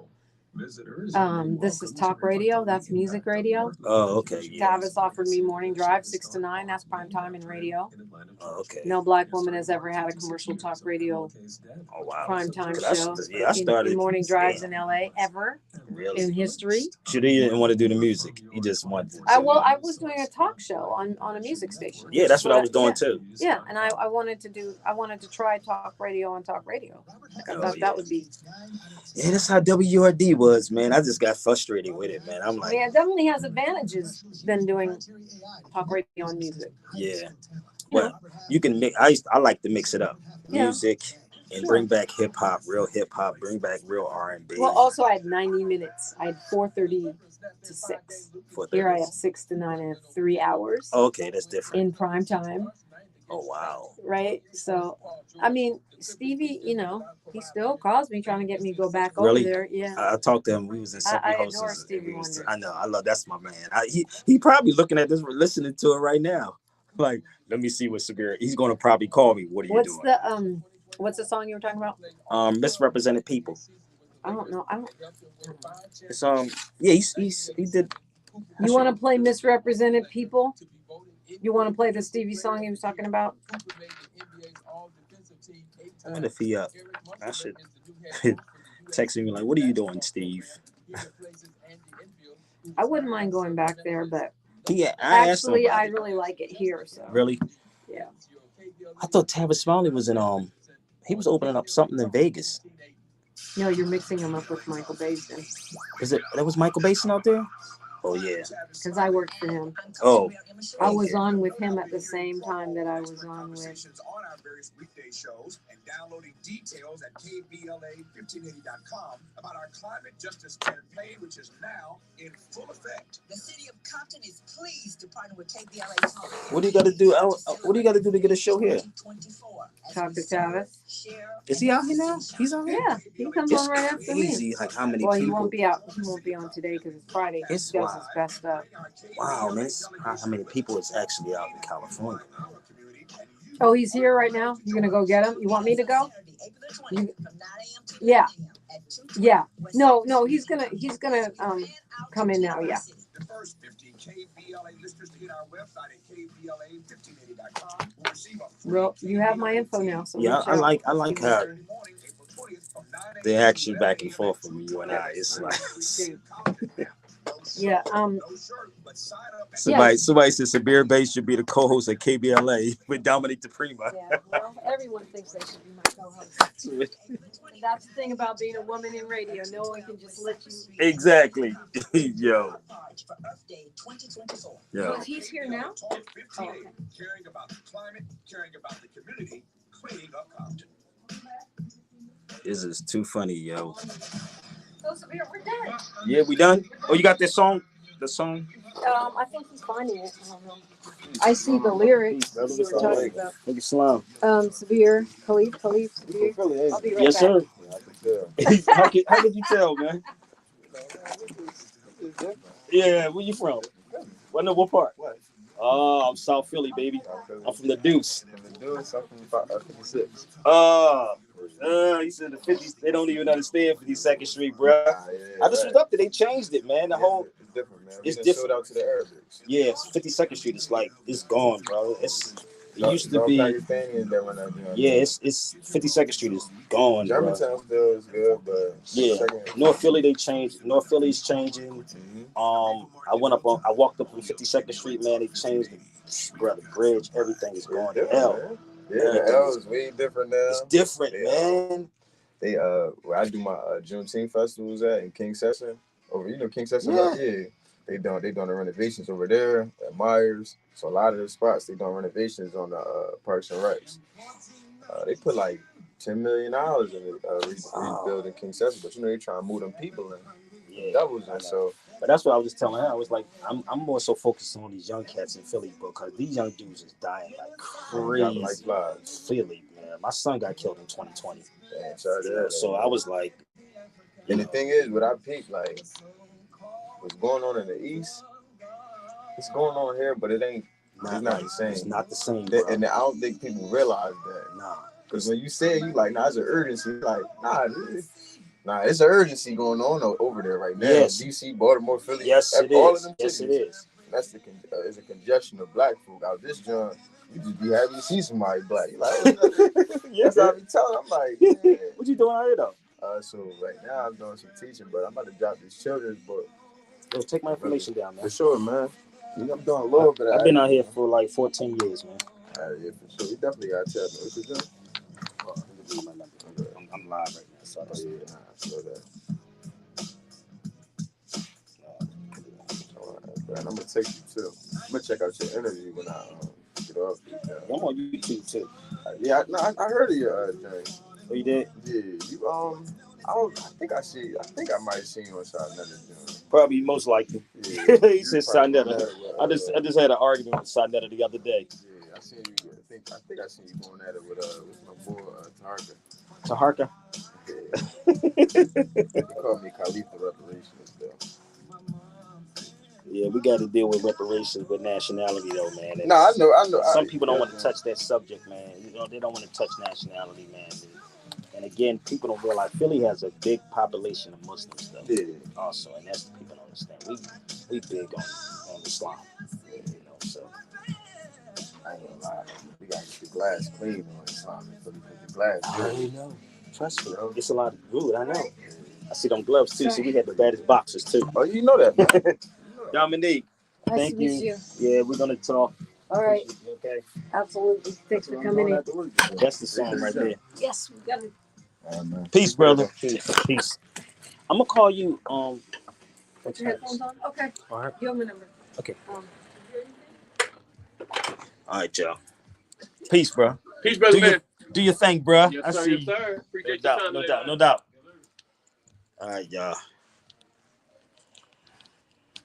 this is talk radio. That's music radio. Oh, okay. Yeah. Tavis offered me morning drive 6 to 9. That's prime time in radio. Oh, okay. No black woman has ever had a commercial talk radio prime time show. I started in morning drives in LA ever in history. You didn't want to do the music. You just wanted to. I was doing a talk show on a music station. Yeah, that's what I was doing too. Yeah, and I wanted to try talk radio on talk radio. I thought that would be. Yeah, that's how WRD was, man. I just got frustrated with it, man. I'm like, it definitely has advantages than doing talk radio on music. Yeah, well, you can mix. I like to mix it up, music, and bring back hip hop, bring back real R&B. Well, also I had 90 minutes. I had 4:30 to 6. Here I have 6 to 9. I have 3 hours. Okay, that's different. In prime time. Oh wow! Right, so Stevie, he still calls me trying to get me to go back over there. Yeah, I talked to him. We was in Simply Hostess. I adore Stevie Wonder. I know. I love. That's my man. He probably looking at this, listening to it right now. Like, let me see what Sabir. He's going to probably call me. What are you doing? What's the song you were talking about? Misrepresented People. I don't know. It's he did. You want to play Misrepresented People? You want to play the Stevie song he was talking about? I wonder if he I should text me like, what are you doing, Steve? I wouldn't mind going back there, but I really like it here. So really, yeah. I thought Tavis Smiley was in he was opening up something in Vegas. No, you're mixing him up with Michael Basin. That was Michael Basin out there? Oh yeah. Because I worked for him. Oh. I was on with him at the same time that I was on with. On our various weekday shows and downloading details at KBLA1580.com about our climate justice campaign, which is now in full effect. The city of Compton is pleased to partner with KBLA. What do you got to do? What do you got to do to get a show here? Talk to Tavis. Is he out here now? He's on here. Yeah, he comes on right after me. Like how many people? He won't be out. He won't be on today because it's Friday. He does his best stuff. Wow, man! How many people is actually out in California? Oh, he's here right now. You gonna go get him? You want me to go? Yeah. No. He's gonna come in now. Yeah. The first 15 KBLA listeners to hit our website at KBLA1580.com will receive a free Well, you have my info now. So yeah, I like how the action back and forth from you and I. It's like yeah. Somebody said Sabir Bates should be the co-host at KBLA with Dominique DePrima. Yeah, well, everyone thinks they should be my co-host. And that's the thing about being a woman in radio. No one can just let you. Exactly. Yo. So he's here now? Oh, okay. Caring about the climate, caring about the community, cleaning up Compton. This is too funny, yo. So Sabir, we're done. Yeah, we done? Oh, you got this song? The song? I think he's finding it. I don't know. I see the lyrics that you were talking about. Look at Slum. Sabir, Khalif, Sabir. I'll be right Yes, back. sir. How could you tell, man? Yeah, where you from? What part? Oh, I'm South Philly, baby. I'm from the Deuce. I'm from 56. He said the 50s, they don't even understand 52nd Street, bro. I just was up there. They changed it, man. The whole it's different, man. It's different. Out to the Arabics. Yeah, 52nd Street is like it's gone, bro. It used to be. Yeah, it's 52nd Street is gone. Germantown still is good, but yeah, North Philly they changed. North Philly's changing. I walked up on 52nd Street, man. They changed the bridge. Everything is going to hell. Yeah, the L is way different now. It's different, man. They where I do my Juneteenth festivals in King Session over. King Session. Yeah. They doing the renovations over there at Myers. So a lot of the spots they doing renovations on the Parks and Recs. They put like $10 million in rebuilding King Session, but they trying to move them people in. Yeah, that was it. So. But that's what I was just telling her. I was like, I'm more so focused on these young cats in Philly, because these young dudes is dying like crazy. Like flies. Philly, man. My son got killed in 2020. Damn, sorry so I was like, and the thing is, what I peeped, like, what's going on in the East, it's going on here, but it ain't. It's not the same. It's not the same. And I don't think people realize that. Nah. Because when you say it, you like, nah, it's an urgency. Like, nah, it's an urgency going on over there right now. Yes. DC, Baltimore, Philly. Yes, it all is. Of them yes, cities. It is. That's it's a congestion of black folk out this joint. You just be happy to see somebody black. You like, that's how I be telling. I'm like, yeah. What you doing out here though? So right now I'm doing some teaching, but I'm about to drop this children's book. Yo, take my information down, man. For sure, man. I'm doing a little bit. I've been out here for like 14 years, man. Yeah, for sure. You definitely gotta tell me what you doing. I'm live right now, so I don't I saw that. And I'm gonna text you too. I'm gonna check out your interview when I get off. I'm on YouTube too. I heard of your thing. Oh, you did? Yeah, you I think I might have seen you on Sarnetta. Probably, most likely. Yeah, he said Sarnetta. I just had an argument with Sarnetta the other day. Yeah, I seen you. I think I seen you going at it with my boy Taharka. Taharka. Yeah. They call me Khalif the reparations though. Yeah, we got to deal with reparations with nationality, though, man. No, I know. Some people don't want to touch that subject, man. They don't want to touch nationality, man. And again, people don't realize Philly has a big population of Muslims, though. Yeah. Also, and that's what people don't understand. We big on Islam, So I ain't gonna lie, we gotta get the glass clean on Islam. The glass. I know. Trust me, it's a lot of good. I know. I see them gloves too. See, we had the baddest boxers too. Oh, you know that, man. Dominique, nice thank to meet you. Yeah, we're gonna talk. All right. Okay. Absolutely. Thanks for coming in. That's the song right there. Yes, we got it. Peace, brother. Peace. I'm gonna call you. Put your headphones on. Okay. All right. You have my number. Okay. All right, y'all. Peace, bro. Peace, brother, man. Do your thing, bro. Yes, I sir. see Yes, you. sir. Appreciate No your doubt. time. No doubt. No doubt. All right, y'all.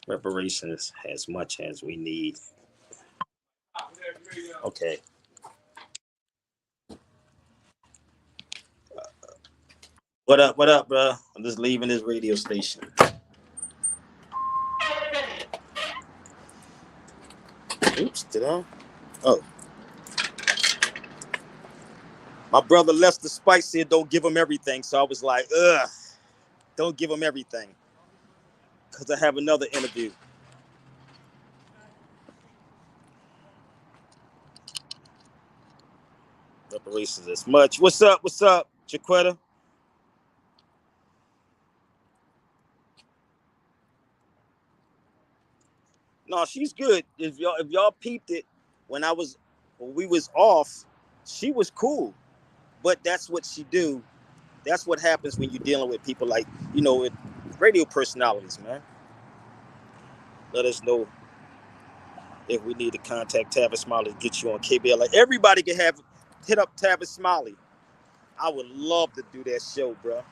Reparations as much as we need. Okay. What up? What up, bro? I'm just leaving this radio station. Oops, did I? Oh. My brother Lester Spice said don't give him everything, so I was like, ugh, don't give him everything. Because I have another interview. Reparations as much. What's up? What's up, Jaquetta? No, she's good. If y'all peeped it when we was off, she was cool. But that's what she do. That's what happens when you're dealing with people like, with radio personalities, man. Let us know if we need to contact Tavis Smiley to get you on KBLA. Everybody can hit up Tavis Smiley. I would love to do that show, bro.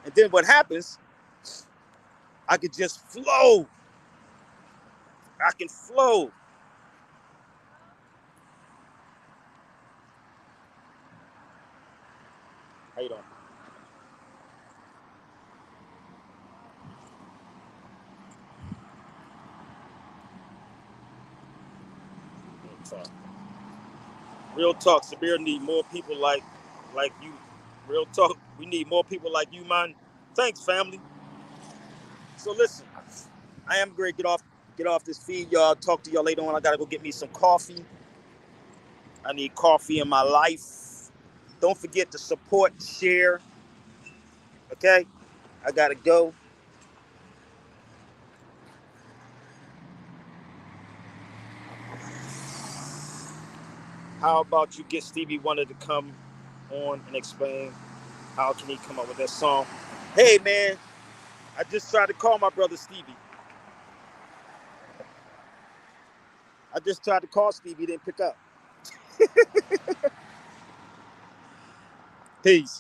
And then what happens, I could just flow. I can flow. How you doing? Real talk, Sabir need more people like you. Real talk, we need more people like you, man. Thanks, family. So listen, I am great. Get off this feed, y'all. Talk to y'all later on. I gotta go get me some coffee. I need coffee in my life. Don't forget to support, share. Okay? I gotta go. How about you get Stevie Wonder to come on and explain how can he come up with that song? Hey man, I just tried to call my brother Stevie. I just tried to call Stevie, he didn't pick up. Peace.